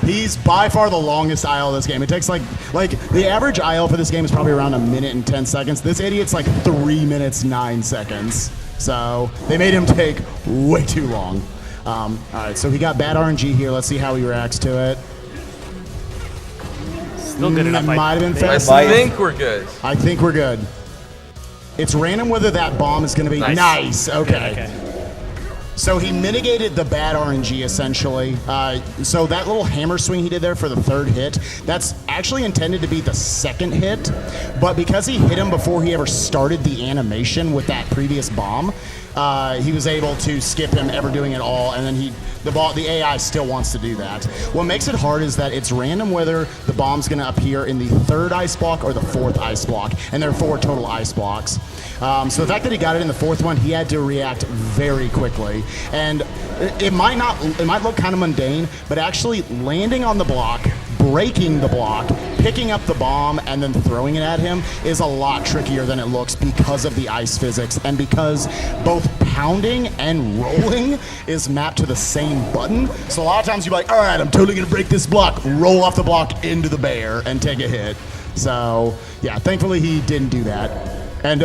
He's by far the longest IL of this game. It takes like the average IL for this game is probably around 1 minute and 10 seconds. This idiot's like 3 minutes 9 seconds. So they made him take way too long. All right, so he got bad RNG here. Let's see how he reacts to it. Still good enough. Might have been fast. I think we're good. I think we're good. It's random whether that bomb is going to be nice. Okay. So he mitigated the bad RNG essentially. So that little hammer swing he did there for the third hit, that's actually intended to be the second hit, but because he hit him before he ever started the animation with that previous bomb, he was able to skip him ever doing it all, and then the AI still wants to do that. What makes it hard is that it's random whether the bomb's going to appear in the third ice block or the fourth ice block, and there are 4 total ice blocks. So the fact that he got it in the fourth one, he had to react very quickly, and it might look kind of mundane, but actually landing on the block, breaking the block, picking up the bomb, and then throwing it at him is a lot trickier than it looks because of the ice physics and because both pounding and rolling is mapped to the same button. So a lot of times you're like, all right, I'm totally gonna break this block, roll off the block into the bear and take a hit. So yeah, thankfully he didn't do that. And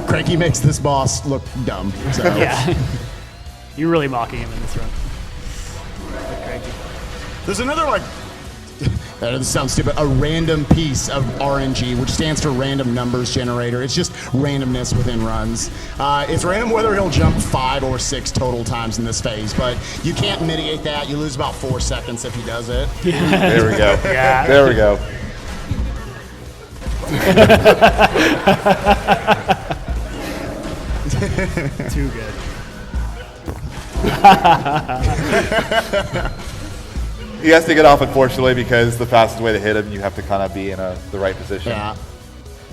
Cranky makes this boss look dumb. So. Yeah. You're really mocking him in this run. There's another, like, this sounds stupid, a random piece of RNG, which stands for random numbers generator. It's just randomness within runs. It's random whether he'll jump 5 or 6 total times in this phase, but you can't mitigate that. You lose about 4 seconds if he does it. There we go. Yeah. There we go. Too good. He has to get off, unfortunately, because the fastest way to hit him, you have to kind of be in the right position. Yeah.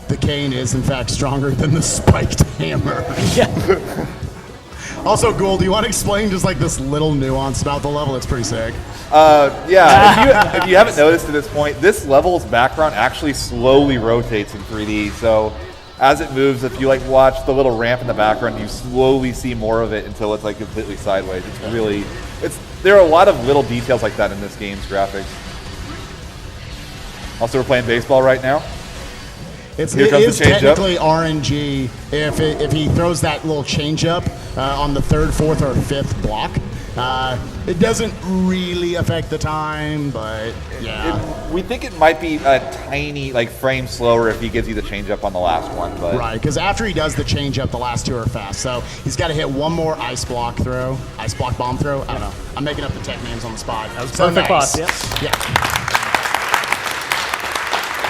The cane is, in fact, stronger than the spiked hammer. Yeah. Also, Gould, do you want to explain just like this little nuance about the level? It's pretty sick. Yeah, if you haven't noticed at this point, this level's background actually slowly rotates in 3D. So as it moves, if you like watch the little ramp in the background, you slowly see more of it until it's like completely sideways. It's really, there are a lot of little details like that in this game's graphics. Also, we're playing baseball right now. It is technically RNG if he throws that little changeup on the 3rd, 4th, or 5th block. It doesn't really affect the time, but yeah. We think it might be a tiny frame slower if he gives you the changeup on the last one. But right, because after he does the changeup, the last 2 are fast. So he's got to hit one more ice block bomb throw. I don't know. I'm making up the tech names on the spot. That was perfect, boss. Yeah.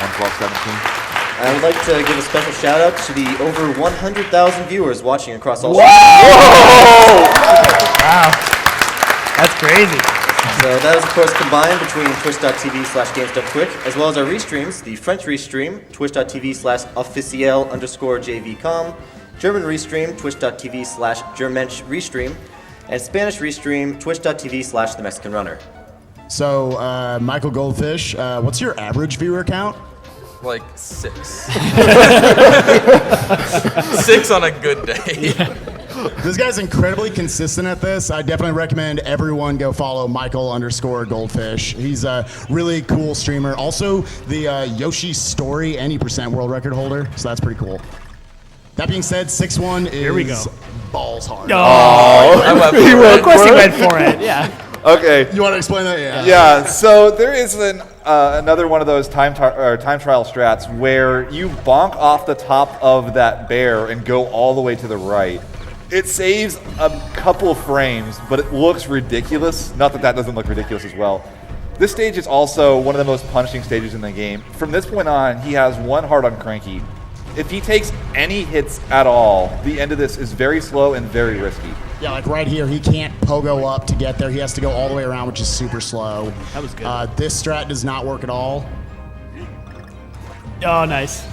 112-17. I would like to give a special shout out to the over 100,000 viewers watching across all. Wow, that's crazy. So that is, of course, combined between twitch.tv/GamesDoneQuick, as well as our restreams, the French restream, twitch.tv/officiel_JVcom, German restream, twitch.tv/Germensch restream, and Spanish restream, twitch.tv/The Mexican Runner. So, Michael Goldfish, what's your average viewer count? Like 6. 6 on a good day. This guy's incredibly consistent at this. I definitely recommend everyone go follow Michael_Goldfish. He's a really cool streamer. Also, the Yoshi Story any % world record holder, so that's pretty cool. That being said, 6-1 is Here we go. balls hard. Of course he went for it. Yeah. Okay. You want to explain that? Yeah. Yeah, so there is another one of those time trial strats where you bonk off the top of that bear and go all the way to the right. It saves a couple frames, but it looks ridiculous. Not that that doesn't look ridiculous as well. This stage is also one of the most punishing stages in the game. From this point on, he has one heart on Cranky. If he takes any hits at all, the end of this is very slow and very risky. Yeah, like right here, he can't pogo up to get there. He has to go all the way around, which is super slow. That was good. This strat does not work at all. Oh, nice.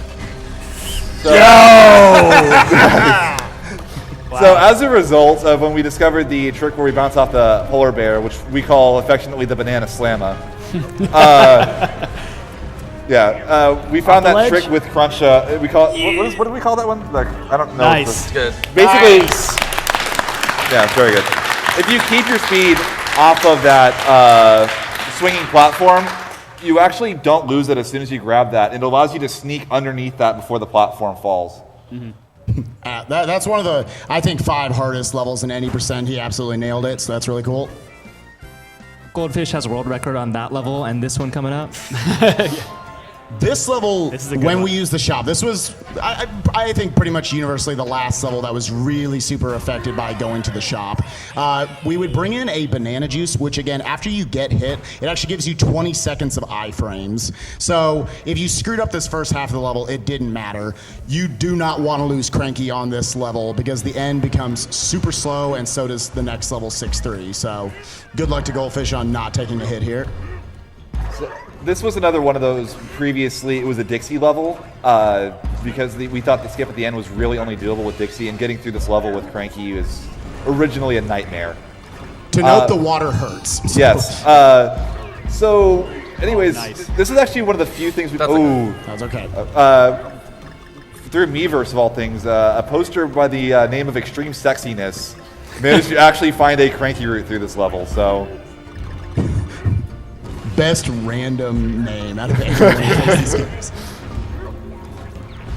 So as a result of when we discovered the trick where we bounce off the polar bear, which we call affectionately the banana slamma, we found that ledge? trick with Crunch. We call it, what do we call that one? Like, I don't know. Nice. It's good. Basically, Nice. yeah, it's very good. If you keep your speed off of that swinging platform, you actually don't lose it as soon as you grab that. It allows you to sneak underneath that before the platform falls. That's one of the, I think, 5 hardest levels in any %. He absolutely nailed it, so that's really cool. Goldfish has a world record on that level, and this one coming up. This level, This is a good when one. we used the shop, this was, I think, pretty much universally the last level that was really super affected by going to the shop. We would bring in a banana juice, which again, after you get hit, it actually gives you 20 seconds of iframes. So if you screwed up this first half of the level, it didn't matter. You do not want to lose Cranky on this level because the end becomes super slow, and so does the next level, 6-3. So good luck to Goldfish on not taking a hit here. This was another one of those previously, it was a Dixie level, because we thought the skip at the end was really only doable with Dixie, and getting through this level with Cranky was originally a nightmare. To note, the water hurts. So. Yes. So, anyways, nice. this is actually one of the few things we... That's That's okay. Through Miiverse of all things, a poster by the name of Extreme Sexiness managed to actually find a Cranky route through this level, so... Best random name out of anyone who plays these games.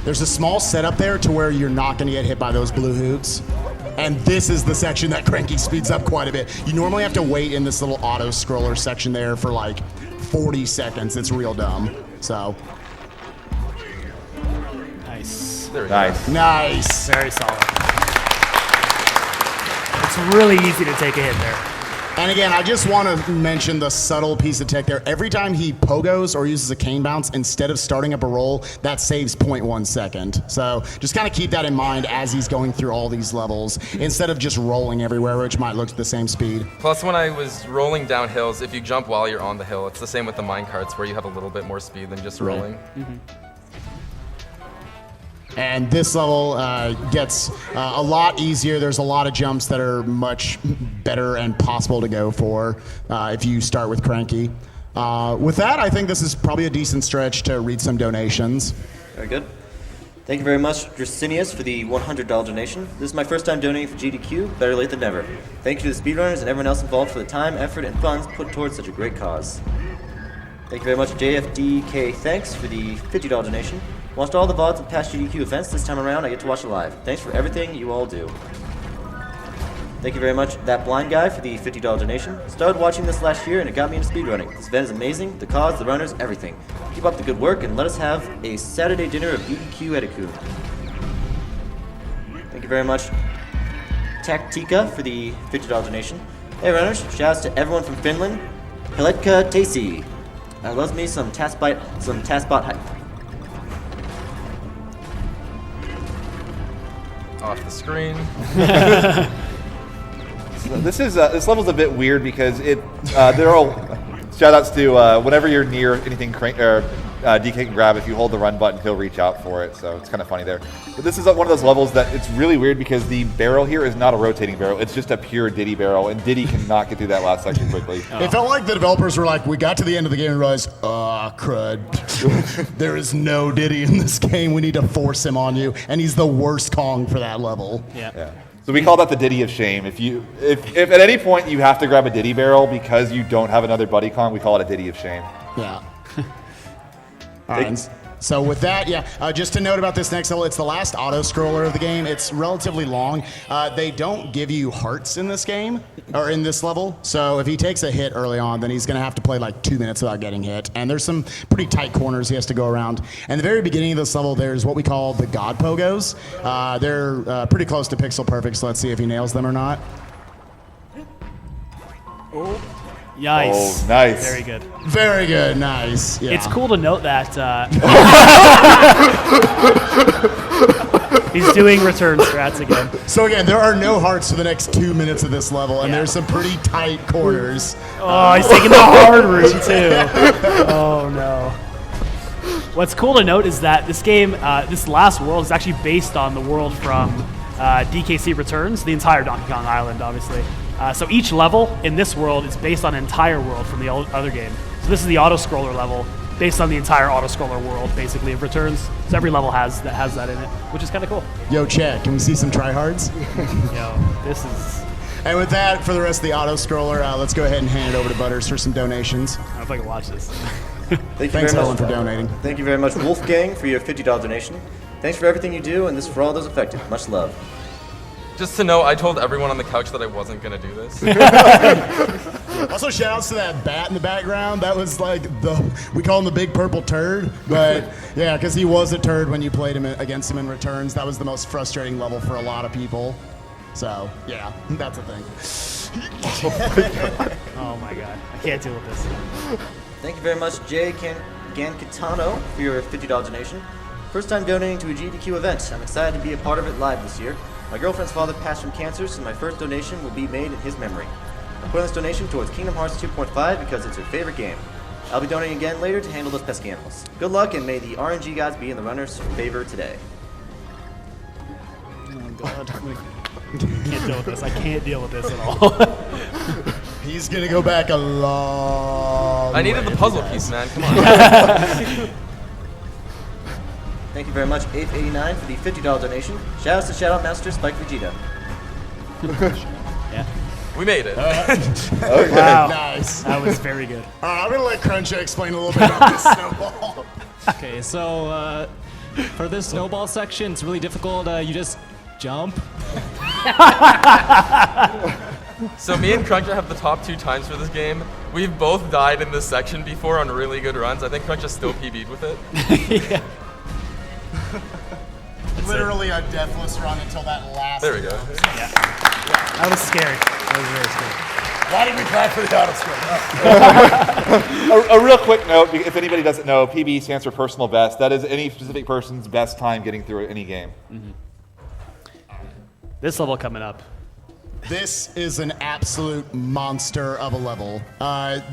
There's a small setup there to where you're not going to get hit by those blue hoops. And this is the section that Cranky speeds up quite a bit. You normally have to wait in this little auto scroller section there for like 40 seconds. It's real dumb. So, Nice. There we go. Nice. nice. Very solid. It's really easy to take a hit there. And again, I just want to mention the subtle piece of tech there. Every time he pogos or uses a cane bounce, instead of starting up a roll, that saves 0.1 second. So just kind of keep that in mind as he's going through all these levels, instead of just rolling everywhere, which might look the same speed. Plus, when I was rolling down hills, if you jump while you're on the hill, it's the same with the minecarts where you have a little bit more speed than just Right. rolling. And this level gets a lot easier. There's a lot of jumps that are much better and possible to go for if you start with Cranky. With that, I think this is probably a decent stretch to read some donations. Very good. Thank you very much, Dracinius, for the $100 donation. This is my first time donating for GDQ. Better late than never. Thank you to the speedrunners and everyone else involved for the time, effort, and funds put towards such a great cause. Thank you very much, JFDK. Thanks for the $50 donation. Watched all the VODs of past GDQ events. This time around, I get to watch it live. Thanks for everything you all do. Thank you very much, That Blind Guy, for the $50 donation. Started watching this last year and it got me into speedrunning. This event is amazing. The cause, the runners, everything. Keep up the good work and let us have a Saturday dinner of AGDQ2015. Thank you very much, Taktika, for the $50 donation. Hey runners, shouts to everyone from Finland. Heletka Tasi. I loves me some Taspot hype. off the screen. This level's a bit weird because there are shout-outs to whenever you're near anything DK can grab. If you hold the run button, he'll reach out for it, so it's kind of funny there. But this is one of those levels that it's really weird because the barrel here is not a rotating barrel. It's just a pure Diddy barrel, and Diddy cannot get through that last section quickly. It felt like the developers were like, we got to the end of the game and realized, crud. There is no Diddy in this game. We need to force him on you, and he's the worst Kong for that level. Yeah. So we call that the Diddy of shame. If at any point you have to grab a Diddy barrel because you don't have another Buddy Kong, we call it a Diddy of shame. Yeah. All right. So with that, just to note about this next level, it's the last auto-scroller of the game. It's relatively long. They don't give you hearts in this game, or in this level. So if he takes a hit early on, then he's going to have to play like 2 minutes without getting hit. And there's some pretty tight corners he has to go around. And the very beginning of this level, there's what we call the God Pogos. They're pretty close to pixel perfect, so let's see if he nails them or not. Nice. Oh, nice. Very good. Very good. Nice. Yeah. It's cool to note that he's doing return strats again. So again, there are no hearts for the next 2 minutes of this level, and there's some pretty tight corners. Oh, he's taking the hard route too. Oh no. What's cool to note is that this game, this last world, is actually based on the world from DKC Returns, the entire Donkey Kong Island, obviously. So each level in this world is based on an entire world from the other game. So this is the auto-scroller level, based on the entire auto-scroller world, basically, of Returns. So every level has that in it, which is kind of cool. Yo, Chad, can we see some tryhards? Yo, this is... And with that, for the rest of the auto-scroller, let's go ahead and hand it over to Butters for some donations. I don't know if I can watch this. Thanks, Ellen, for donating. Thank you very much, Wolfgang, for your $50 donation. Thanks for everything you do, and this for all those affected. Much love. Just to know, I told everyone on the couch that I wasn't going to do this. Also, shout-outs to that bat in the background. That was like we call him the big purple turd, but yeah, because he was a turd when you played him against him in Returns. That was the most frustrating level for a lot of people. So, yeah, that's a thing. Oh my god, I can't deal with this. Thank you very much, Jay Gankitano, for your $50 donation. First time donating to a GDQ event. I'm excited to be a part of it live this year. My girlfriend's father passed from cancer, so my first donation will be made in his memory. I'm putting this donation towards Kingdom Hearts 2.5 because it's her favorite game. I'll be donating again later to handle those pesky animals. Good luck, and may the RNG gods be in the runner's favor today. Oh god, I can't deal with this. I can't deal with this at all. He's gonna go back a long I needed way the puzzle piece, man. Come on. Thank you very much, 889, for the $50 donation. Shoutouts to Shoutout Master Spike Vegeta. Yeah. We made it. Okay. Wow. Nice. That was very good. All right, I'm gonna let Cruncha explain a little bit about this snowball. Okay, so for this snowball section, it's really difficult. You just jump. So me and Cruncha have the top 2 times for this game. We've both died in this section before on really good runs. I think Cruncha still PB'd with it. Yeah. Literally a deathless run until that last. There we go. Yeah. That was scary. That was very scary. Why did we clap for the auto scroll? A real quick note, if anybody doesn't know, PB stands for personal best. That is any specific person's best time getting through any game. Mm-hmm. This level coming up. This is an absolute monster of a level.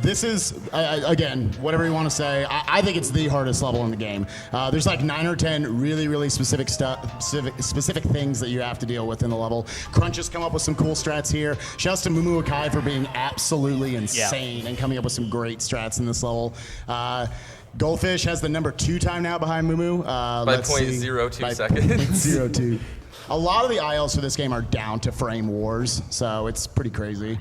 This is, again, whatever you want to say, I think it's the hardest level in the game. There's like 9 or 10 really, really specific things that you have to deal with in the level. Crunch has come up with some cool strats here. Shouts to Mumu Akai for being absolutely insane and coming up with some great strats in this level. Goldfish has the number 2 time now behind Mumu. By 0.02 seconds. 0.02. A lot of the ILs for this game are down to frame wars, so it's pretty crazy.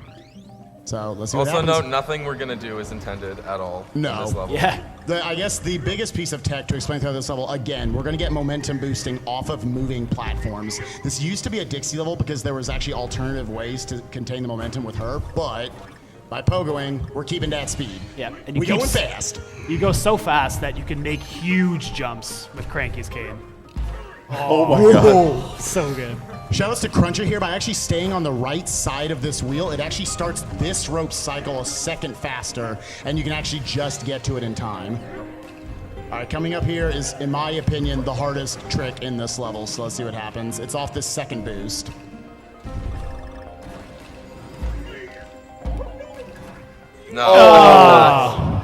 So let's see what Also happens. note, nothing we're gonna do is intended at all in this level. Yeah. I guess the biggest piece of tech to explain through this level, again, we're going to get momentum boosting off of moving platforms. This used to be a Dixie level because there was actually alternative ways to contain the momentum with her, but by pogoing, we're keeping that speed. Yeah. And We're going fast. You go so fast that you can make huge jumps with Cranky's cane. Oh my god. So good. Shoutouts to Cruncher here. By actually staying on the right side of this wheel, it actually starts this rope cycle a second faster, and you can actually just get to it in time. All right, coming up here is, in my opinion, the hardest trick in this level, so let's see what happens. It's off this second boost. No.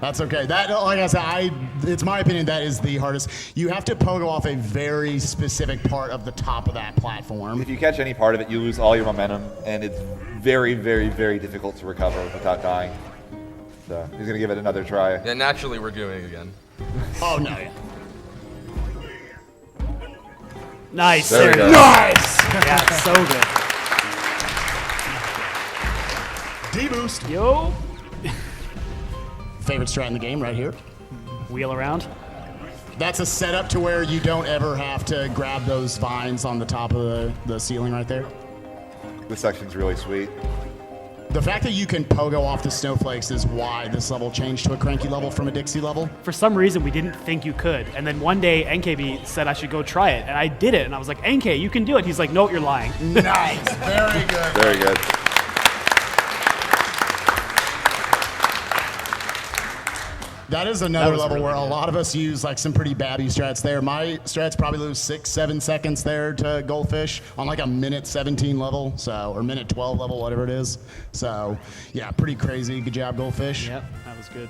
That's okay. That, like I said, it's my opinion that is the hardest. You have to pogo off a very specific part of the top of that platform. If you catch any part of it, you lose all your momentum, and it's very, very, very difficult to recover without dying. So he's gonna give it another try. Yeah, naturally we're doing it again. Oh no! Yeah. Nice. There we go. Nice. Yeah, it's so good. D-boost. Yo. Favorite strat in the game right here. Wheel around. That's a setup to where you don't ever have to grab those vines on the top of the ceiling right there. This section's really sweet. The fact that you can pogo off the snowflakes is why this level changed to a cranky level from a Dixie level. For some reason, we didn't think you could. And then one day, NKB said I should go try it. And I did it. And I was like, NK, you can do it. He's like, no, you're lying. Nice. Very good. Very good. That is another level where a lot of us use like some pretty babby strats there. My strats probably lose 6-7 seconds there to Goldfish on like a minute 17 level, so, or minute 12 level, whatever it is. So yeah, pretty crazy. Good job, Goldfish. Yep, that was good.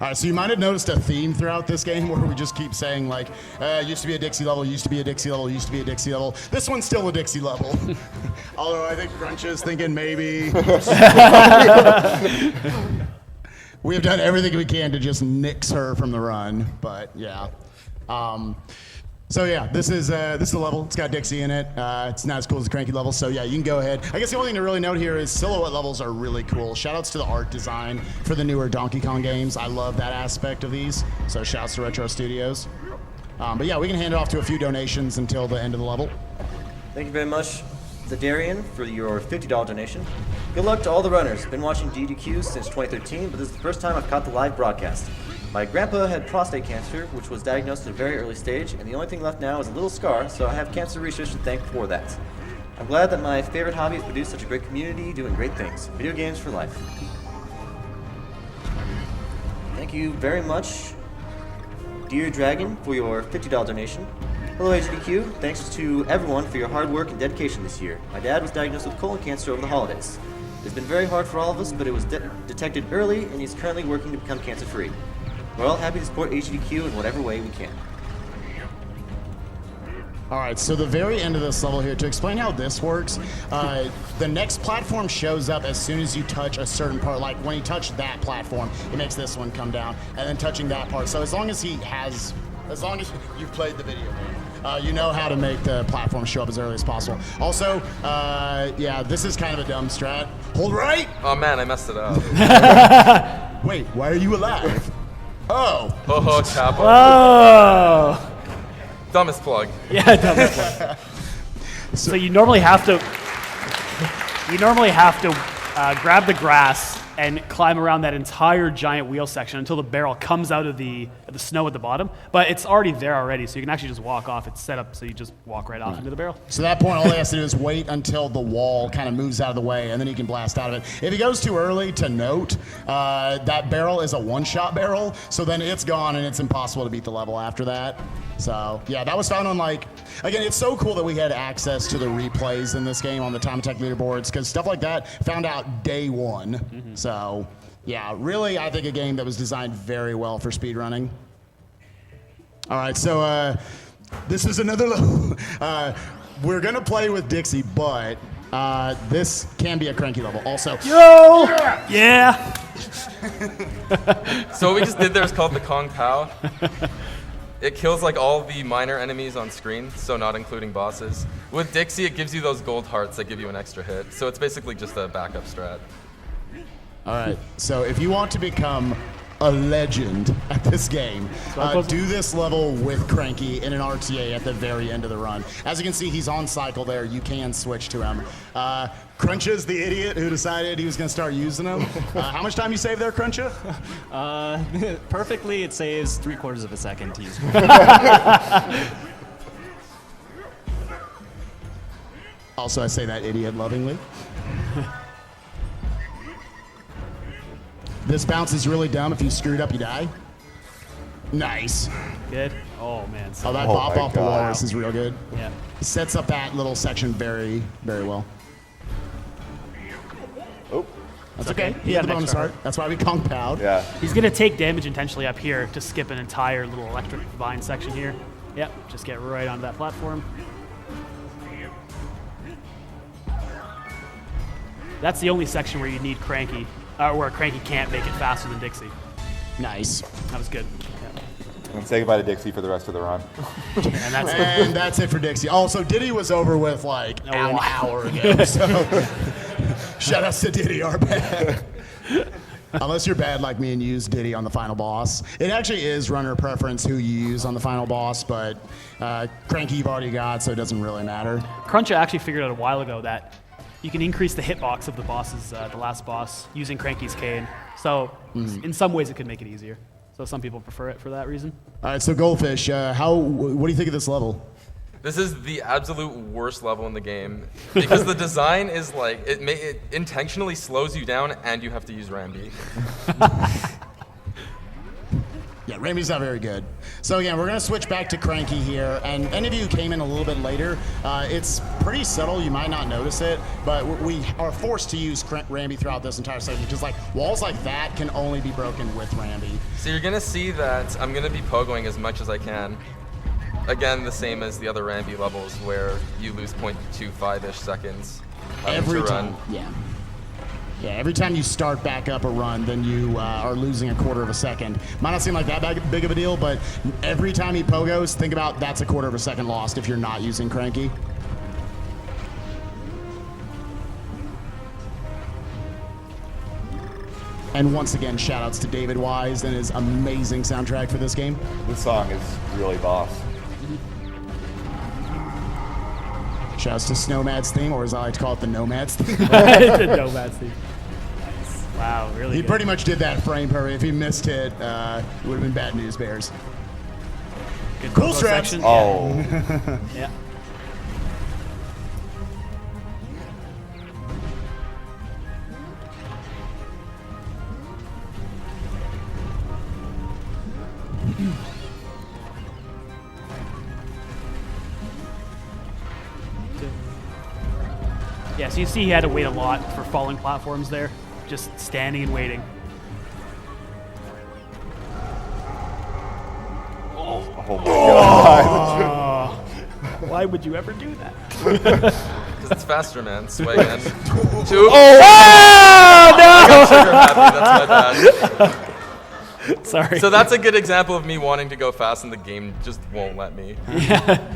All right, so you might have noticed a theme throughout this game where we just keep saying like, used to be a Dixie level, used to be a Dixie level, used to be a Dixie level. This one's still a Dixie level. Although I think Crunch is thinking maybe. We have done everything we can to just nix her from the run, but yeah. So yeah, this is the level. It's got Dixie in it. It's not as cool as the cranky level, so yeah, you can go ahead. I guess the only thing to really note here is silhouette levels are really cool. Shoutouts to the art design for the newer Donkey Kong games. I love that aspect of these, so shouts to Retro Studios. But yeah, we can hand it off to a few donations until the end of the level. Thank you very much, Zadarian, for your $50 donation. Good luck to all the runners. Been watching GDQ since 2013, but this is the first time I've caught the live broadcast. My grandpa had prostate cancer, which was diagnosed at a very early stage, and the only thing left now is a little scar, so I have cancer research to thank for that. I'm glad that my favorite hobby has produced such a great community doing great things. Video games for life. Thank you very much, Dear Dragon, for your $50 donation. Hello AGDQ, thanks to everyone for your hard work and dedication this year. My dad was diagnosed with colon cancer over the holidays. It's been very hard for all of us, but it was detected early, and he's currently working to become cancer-free. We're all happy to support AGDQ in whatever way we can. All right, so the very end of this level here, to explain how this works, the next platform shows up as soon as you touch a certain part. Like when you touch that platform, it makes this one come down, and then touching that part. So as long as you've played the video game, you know how to make the platform show up as early as possible. Also, yeah, this is kind of a dumb strat. Hold right! Oh man, I messed it up. Wait, why are you alive? Oh! Ho Chapel. Oh! Dumbest plug. Yeah, dumbest plug. So you normally have to grab the grass and climb around that entire giant wheel section until the barrel comes out of the snow at the bottom. But it's already there already, so you can actually just walk off. It's set up so you just walk right off into the barrel. So at that point, all he has to do is wait until the wall kind of moves out of the way, and then he can blast out of it. If he goes too early, to note, that barrel is a one-shot barrel, so then it's gone and it's impossible to beat the level after that. So yeah, that was found on like, again, it's so cool that we had access to the replays in this game on the Time Attack leaderboards, because stuff like that found out day one. Mm-hmm. So yeah, really, I think a game that was designed very well for speedrunning. All right, so this is another level. We're gonna play with Dixie, but this can be a cranky level also. Yo! Yeah! So what we just did there is called the Kong Pao. It kills like all the minor enemies on screen, so not including bosses. With Dixie, it gives you those gold hearts that give you an extra hit. So it's basically just a backup strat. All right, so if you want to become a legend at this game, do this level with Cranky in an RTA at the very end of the run. As you can see, he's on cycle there. You can switch to him. Cruncha's the idiot who decided he was going to start using them. How much time you save there, Cruncha? Perfectly, it saves 3/4 of a second to use. Also, I say that idiot lovingly. This bounce is really dumb. If you screw it up, you die. Nice. Good. Oh, man. Oh, that Oh bop my off the God. walrus is real good. Yeah. He sets up that little section very, very well. Oh, That's okay. He Yeah, had the bonus extra heart. That's why we conk powed. yeah. He's going to take damage intentionally up here to skip an entire little electric vine section here. Yep, just get right onto that platform. That's the only section where you need Cranky, where Cranky can't make it faster than Dixie. Nice. That was good. And say goodbye to Dixie for the rest of the run. And that's And that's it for Dixie. Also, Diddy was over with like an hour ago. So shout outs to Diddy, our bad. Unless you're bad like me and use Diddy on the final boss. It actually is runner preference who you use on the final boss, but Cranky you've already got, so it doesn't really matter. Cruncha actually figured out a while ago that you can increase the hitbox of the bosses, the last boss, using Cranky's cane. So in some ways it could make it easier. So some people prefer it for that reason. All right, so Goldfish, what do you think of this level? This is the absolute worst level in the game because the design is like it intentionally slows you down and you have to use Rambi. Yeah, Rambi's not very good. So again, we're gonna switch back to Cranky here, and any of you who came in a little bit later, it's pretty subtle, you might not notice it, but we are forced to use Rambi throughout this entire section, because like walls like that can only be broken with Rambi. So you're gonna see that I'm gonna be pogoing as much as I can. Again, the same as the other Rambi levels where you lose 0.25-ish seconds Every to time, run. yeah. Yeah, every time you start back up a run, then you are losing a quarter of a second. Might not seem like that big of a deal, but every time he pogos, think about that's a quarter of a second lost if you're not using Cranky. And once again, shout outs to David Wise and his amazing soundtrack for this game. This song is really boss. Shouts to Snowmad's theme, or as I like to call it, the Nomad's theme. The Nomad's theme. Nice. Wow, really He good. pretty much did that frame per. If he missed it, it would have been bad news, Bears. Good Cool combo straps. section. Oh, Yeah. Yeah, so you see he had to wait a lot for falling platforms there, just standing and waiting. oh my God. Why would you ever do that? Because it's faster, man. Sway again. That's my bad. Sorry. So that's a good example of me wanting to go fast and the game just won't let me. Yeah.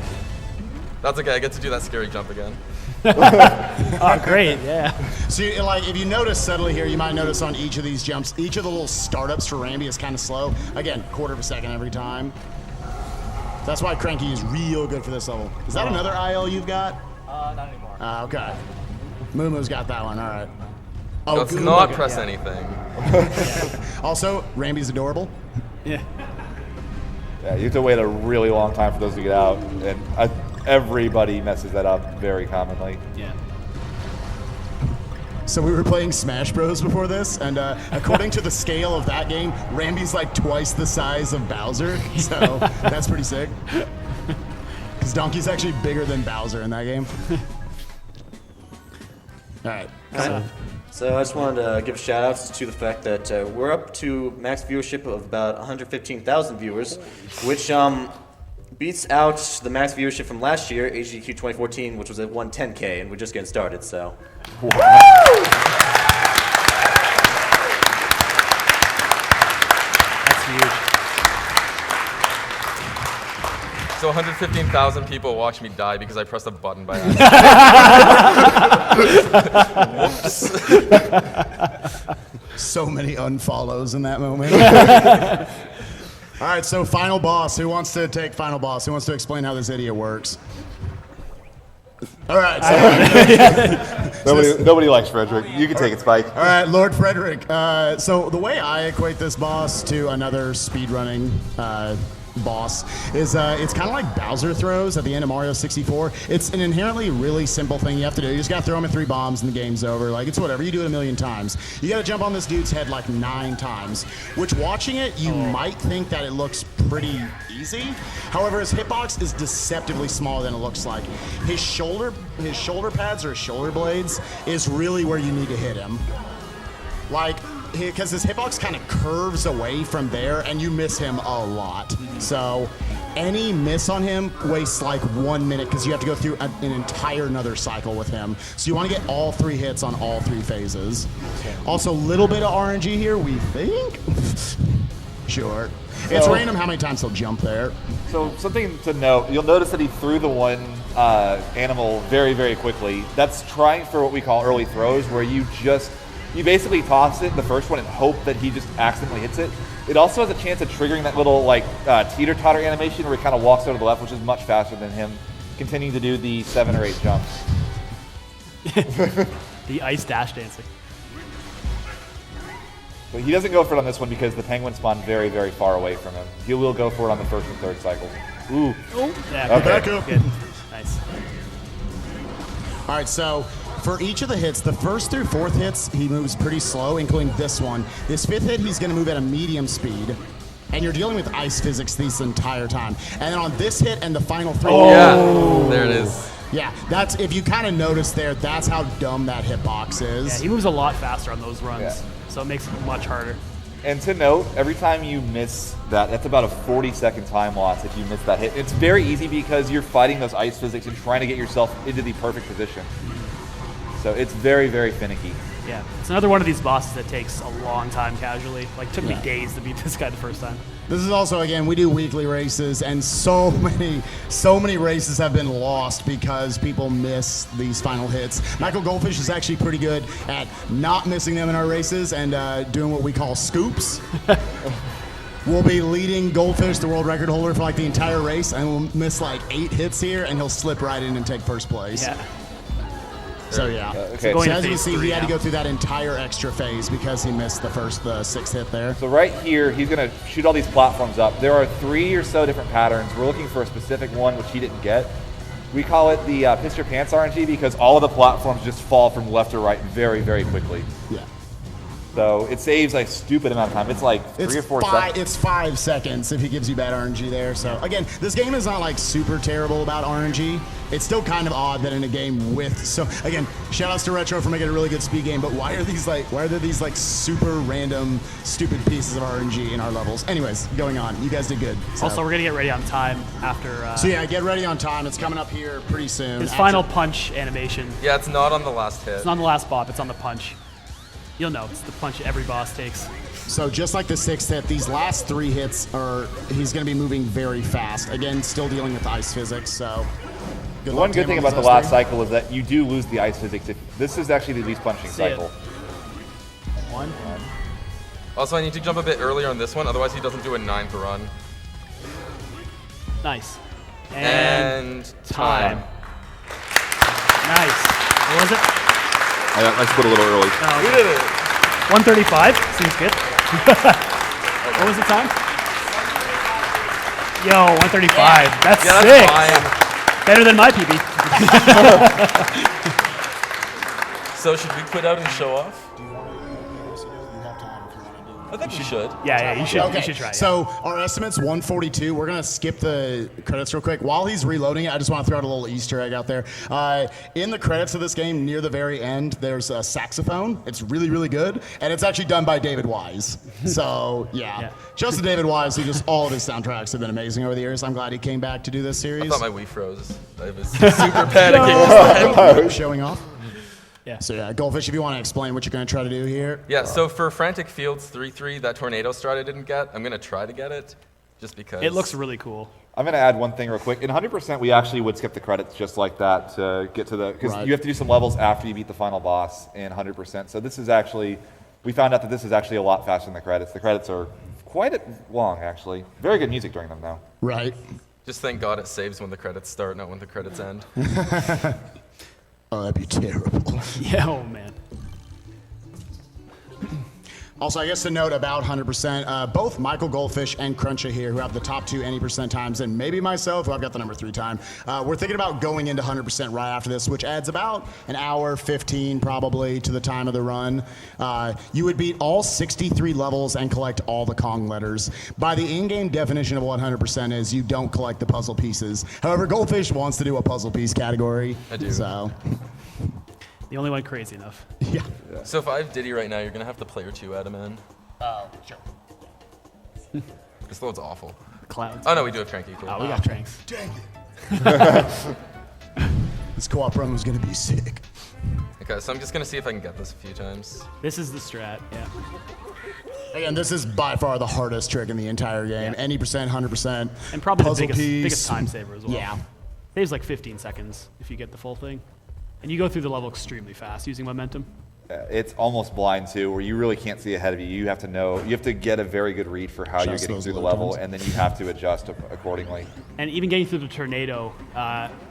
That's okay, I get to do that scary jump again. Oh, great, yeah. So, like, if you notice subtly here, you might notice on each of these jumps, each of the little startups for Rambi is kind of slow. Again, quarter of a second every time. That's why Cranky is real good for this level. Is that another IL you've got? Not anymore. Okay. Moomoo's got that one, all right. Let's good. not press anything. Also, Rambi's adorable. Yeah. Yeah, you have to wait a really long time for those to get out, and everybody messes that up very commonly. Yeah. So we were playing Smash Bros before this, and according to the scale of that game, Rambi's like twice the size of Bowser, so that's pretty sick. Because Donkey's actually bigger than Bowser in that game. All right. So I just wanted to give shout outs to the fact that we're up to max viewership of about 115,000 viewers, which beats out the max viewership from last year, AGDQ 2014, which was at 110K, and we're just getting started, so. That's huge. So 115,000 people watch me die because I pressed a button by accident. So many unfollows in that moment. All right, so final boss. Who wants to take final boss? Who wants to explain how this idiot works? All right. Nobody likes Frederick. You can take it, Spike. All right, Lord Frederick. So the way I equate this boss to another speedrunning boss is it's kind of like Bowser throws at the end of Mario 64. It's an inherently really simple thing you have to do. You just gotta throw him in 3 bombs and the game's over. Like, it's whatever. You do it a million times. You gotta jump on this dude's head like 9 times, which watching it, you might think that it looks pretty easy. However, his hitbox is deceptively smaller than it looks like. His shoulder pads or shoulder blades is really where you need to hit him. Like, because his hitbox kind of curves away from there, and you miss him a lot. So any miss on him wastes like 1 minute because you have to go through an entire another cycle with him. So you want to get all 3 hits on all 3 phases. Also, a little bit of RNG here, we think. Sure. It's random how many times he'll jump there. So something to note, you'll notice that he threw the one animal very, very quickly. That's trying for what we call early throws, where you basically toss it, the first one, and hope that he just accidentally hits it. It also has a chance of triggering that little like teeter-totter animation where he kind of walks over to the left, which is much faster than him continuing to do the 7 or 8 jumps. The ice dash dancing. But he doesn't go for it on this one because the penguins spawn very, very far away from him. He will go for it on the 1st and 3rd cycles. Ooh. Yeah, Okay. Back up. good. Nice. All right, so for each of the hits, the 1st through 4th hits, he moves pretty slow, including this one. This 5th hit, he's going to move at a medium speed, and you're dealing with ice physics this entire time. And then on this hit and the final 3... Yeah, there it is. Yeah, that's, if you kind of notice there, that's how dumb that hitbox is. Yeah, he moves a lot faster on those runs, Yeah. so it makes it much harder. And to note, every time you miss that's about a 40-second time loss if you miss that hit. It's very easy because you're fighting those ice physics and trying to get yourself into the perfect position. So it's very, very finicky. Yeah, it's another one of these bosses that takes a long time casually. Like, took me days to beat this guy the first time. This is also, again, we do weekly races, and so many races have been lost because people miss these final hits. Michael Goldfish is actually pretty good at not missing them in our races and doing what we call scoops. We'll be leading Goldfish, the world record holder, for like the entire race, and we'll miss like 8 hits here, and he'll slip right in and take 1st place. Yeah. So yeah. Okay. going So to as you can phase see, 3 he had to now. go through that entire extra phase because he missed the 6th hit there. So right here, he's going to shoot all these platforms up. There are 3 or so different patterns. We're looking for a specific one, which he didn't get. We call it the Piss Your Pants RNG because all of the platforms just fall from left to right very, very quickly. Yeah. So it saves a stupid amount of time. It's like 3 or 4 seconds. It's 5 seconds if he gives you bad RNG there. So again, this game is not like super terrible about RNG. It's still kind of odd that in a game with again, shout outs to Retro for making a really good speed game, but why are there these like super random stupid pieces of RNG in our levels? Anyways, going on. You guys did good. So. Also, we're going to get ready on time after... So yeah, get ready on time. It's coming up here pretty soon. his final punch animation. Yeah, it's not on the last hit. It's not on the last bop, it's on the punch. You'll know, it's the punch every boss takes. So just like the 6th hit, these last 3 hits he's going to be moving very fast. Again, still dealing with ice physics, so... One good thing about the last cycle is that you do lose the ice physics. This is actually the least punching cycle. 1. Also, I need to jump a bit earlier on this one, otherwise he doesn't do a 9th run. Nice. And time. Nice. What was it? I split a little early. Oh, We did it! 135. Seems good. What was the time? Yo, 135. That's Yeah, sick. that's fine. Better than my PB. So should we quit out and show off? I think we should. Yeah, you should. Okay, You should try. Yeah. so our estimate's 142. We're gonna skip the credits real quick. While he's reloading it, I just want to throw out a little Easter egg out there. In the credits of this game, near the very end, there's a saxophone. It's really, really good, and it's actually done by David Wise. So yeah. Just to David Wise, all of his soundtracks have been amazing over the years. I'm glad he came back to do this series. I thought my Wii froze. I was super panicking. Showing off. Yeah. So yeah, Goldfish, if you want to explain what you're going to try to do here. Yeah, so for Frantic Fields 3-3, that tornado strat I didn't get, I'm going to try to get it, just because. It looks really cool. I'm going to add one thing real quick. In 100%, we actually would skip the credits just like that to get to the... Because you have to do some levels after you beat the final boss in 100%. So this is actually... We found out that this is actually a lot faster than the credits. The credits are quite long, actually. Very good music during them, though. Right. Just thank God it saves when the credits start, not when the credits end. Oh, that'd be terrible. Yeah, oh man. Also, I guess to note about 100%, both Michael Goldfish and Cruncha here, who have the top 2 any percent times, and maybe myself, who I've got the number 3 time, we're thinking about going into 100% right after this, which adds about an hour 15 probably to the time of the run. You would beat all 63 levels and collect all the Kong letters. By the in-game definition of 100% is you don't collect the puzzle pieces. However, Goldfish wants to do a puzzle piece category. I do. So. The only one crazy enough. Yeah. So if I have Diddy right now, you're gonna have to player 2 add him in. Oh, sure. This load's awful. Clouds. Oh no, we do have Cranky. Cool. Oh, we got Tranks. Dang it. This co-op run was going to be sick. Okay, so I'm just gonna see if I can get this a few times. This is the strat, yeah. Again, this is by far the hardest trick in the entire game. Any percent, 100%. And probably puzzle the biggest time saver as well. Yeah. Saves like 15 seconds if you get the full thing. And you go through the level extremely fast using momentum. It's almost blind too, where you really can't see ahead of you. You have to know, you have to get a very good read for how you're Just getting those through the low level, times. and then you have to adjust accordingly. And even getting through the tornado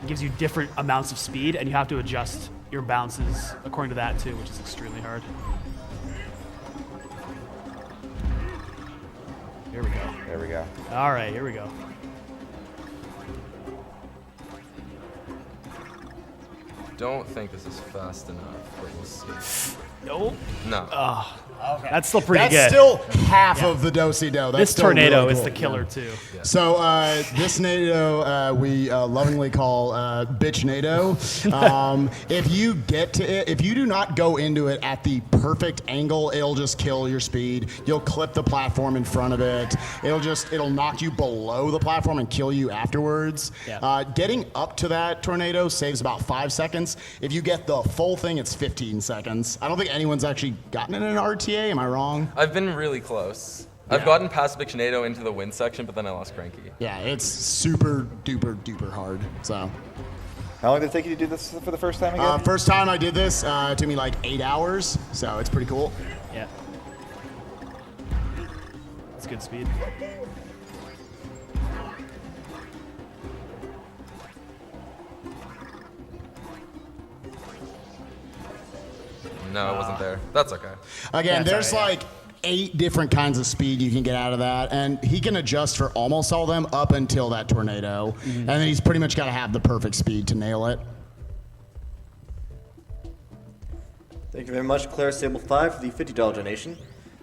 gives you different amounts of speed, and you have to adjust your bounces according to that too, which is extremely hard. Here we go. There we go. All right, here we go. Don't think this is fast enough, but we'll see. Nope. No. That's still pretty That's good. still half of the do-si-do. That's This still tornado really is cool. the killer too. So this tornado we lovingly call bitch NATO. If you get to it, if you do not go into it at the perfect angle, it'll just kill your speed. You'll clip the platform in front of it. It'll knock you below the platform and kill you afterwards. Yeah. Getting up to that tornado saves about 5 seconds. If you get the full thing, it's 15 seconds. I don't think anyone's actually gotten it in an RTA. Am I wrong? I've been really close. I've gotten past Victornado into the win section, but then I lost Cranky. Yeah, it's super duper duper hard. So. How long did it take you to do this for the first time again? First time I did this, it took me like 8 hours, so it's pretty cool. Yeah. That's good speed. No, it wasn't there. That's okay. Again, That's there's all right, like 8 different kinds of speed you can get out of that, and he can adjust for almost all of them up until that tornado, and then he's pretty much got to have the perfect speed to nail it. Thank you very much, Claire Sable 5, for the $50 donation.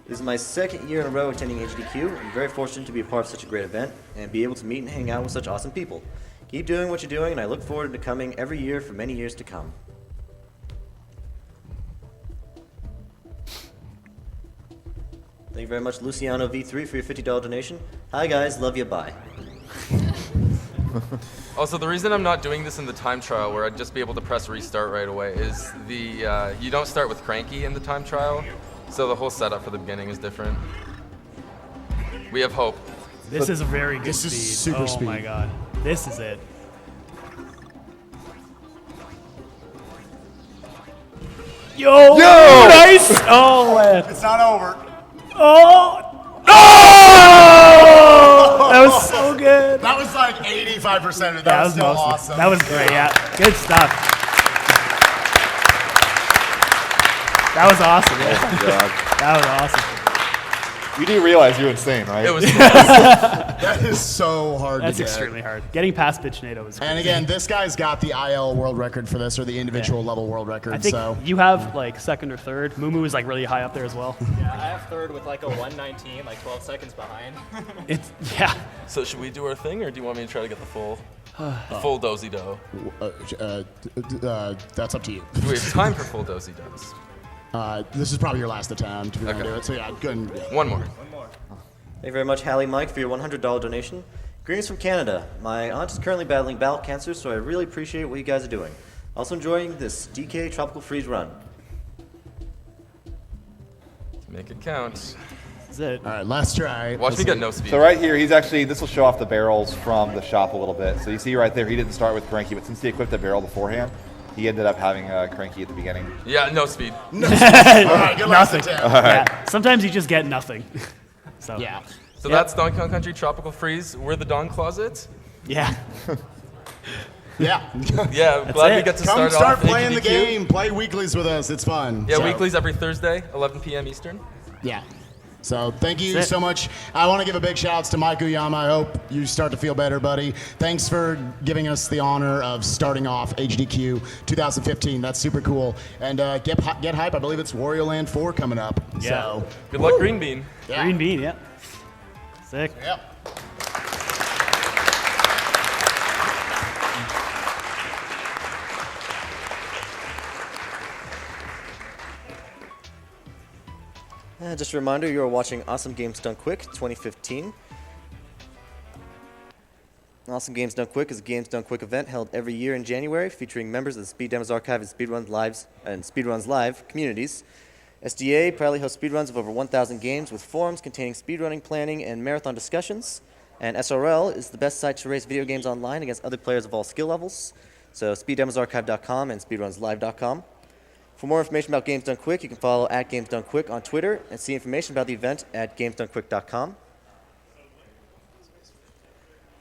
This is my second year in a row attending AGDQ. I'm very fortunate to be a part of such a great event and be able to meet and hang out with such awesome people. Keep doing what you're doing, and I look forward to coming every year for many years to come. Thank you very much, Luciano V3, for your $50 donation. Hi guys, love you, bye. Also, the reason I'm not doing this in the time trial, where I'd just be able to press restart right away, is you don't start with Cranky in the time trial, so the whole setup for the beginning is different. We have hope. This is a very good This speed. is super oh speed. my god. This is it. Yo! Nice! Oh, man. It's not over. Oh! Oh! That was so good. That was like 85% of it. That was still awesome. awesome. That was great, yeah. Good stuff. That was awesome. Yeah. That was awesome. You do realize you're insane, right? It was That is so hard That's to get. extremely hard. Getting past Bitchnado was great. And again, this guy's got the IL world record for this, or the individual level world record. I think so you have like second or third. Moo is like really high up there as well. Yeah, I have third with like a 119, like 12 seconds behind. It's yeah. So should we do our thing, or do you want me to try to get the full dozy do? that's up to you. Do we have time for full dozy dos? This is probably your last attempt if you're Okay. gonna do it. So yeah, go ahead. Yeah. One more. Thank you very much, Hallie Mike, for your $100 donation. Greetings from Canada. My aunt is currently battling bowel cancer, so I really appreciate what you guys are doing. Also enjoying this DK Tropical Freeze run. Make it count. That's it. All right, last try. Watch Let's me get see. no speed. So right here, he's actually, this will show off the barrels from the shop a little bit. So you see right there, he didn't start with Cranky, but since he equipped the barrel beforehand, he ended up having Cranky at the beginning. Yeah, no speed. All right, good last Nothing. attempt. Yeah. Sometimes you just get nothing. So Yeah. So that's Donkey Kong Country Tropical Freeze. We're the Dawn Closet. yeah. Yeah. Yeah, I'm glad we it. get to Come start start off playing the AGDQ. game. Play weeklies with us. It's fun. Yeah, So, weeklies every Thursday, 11 p.m. Eastern. Yeah. So thank you That's it. so much. I want to give a big shout out to Mike Uyama. I hope you start to feel better, buddy. Thanks for giving us the honor of starting off AGDQ 2015. That's super cool. And get hype. I believe it's Wario Land 4 coming up. Yeah. So, Good luck, Green Bean. yeah. Green bean, yeah. Sick. Yep. Just a reminder, you are watching Awesome Games Done Quick 2015. Awesome Games Done Quick is a Games Done Quick event held every year in January, featuring members of the Speed Demos Archive and Speedruns Live communities. SDA proudly hosts speedruns of over 1,000 games with forums containing speedrunning, planning, and marathon discussions. And SRL is the best site to race video games online against other players of all skill levels. So speeddemosarchive.com and speedrunslive.com. For more information about Games Done Quick, you can follow @GamesDoneQuick on Twitter and see information about the event at gamesdonequick.com.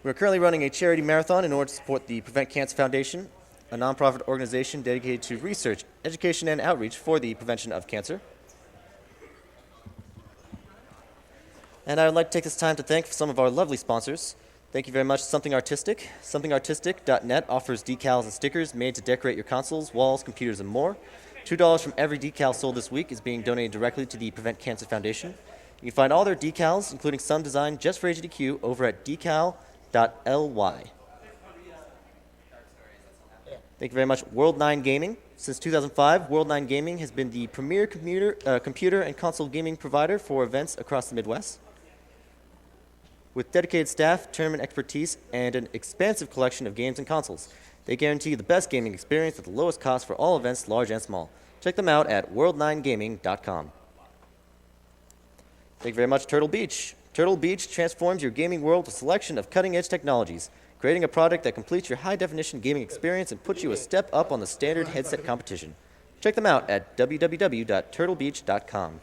We're currently running a charity marathon in order to support the Prevent Cancer Foundation, a nonprofit organization dedicated to research, education, and outreach for the prevention of cancer. And I would like to take this time to thank some of our lovely sponsors. Thank you very much, Something Artistic. SomethingArtistic.net offers decals and stickers made to decorate your consoles, walls, computers, and more. $2 from every decal sold this week is being donated directly to the Prevent Cancer Foundation. You can find all their decals, including some designed just for AGDQ, over at decal.ly. Thank you very much, World9 Gaming. Since 2005, World9 Gaming has been the premier computer and console gaming provider for events across the Midwest. With dedicated staff, tournament expertise, and an expansive collection of games and consoles, they guarantee you the best gaming experience at the lowest cost for all events, large and small. Check them out at world9gaming.com. Thank you very much, Turtle Beach. Turtle Beach transforms your gaming world with a selection of cutting-edge technologies, creating a product that completes your high-definition gaming experience and puts you a step up on the standard headset competition. Check them out at www.turtlebeach.com.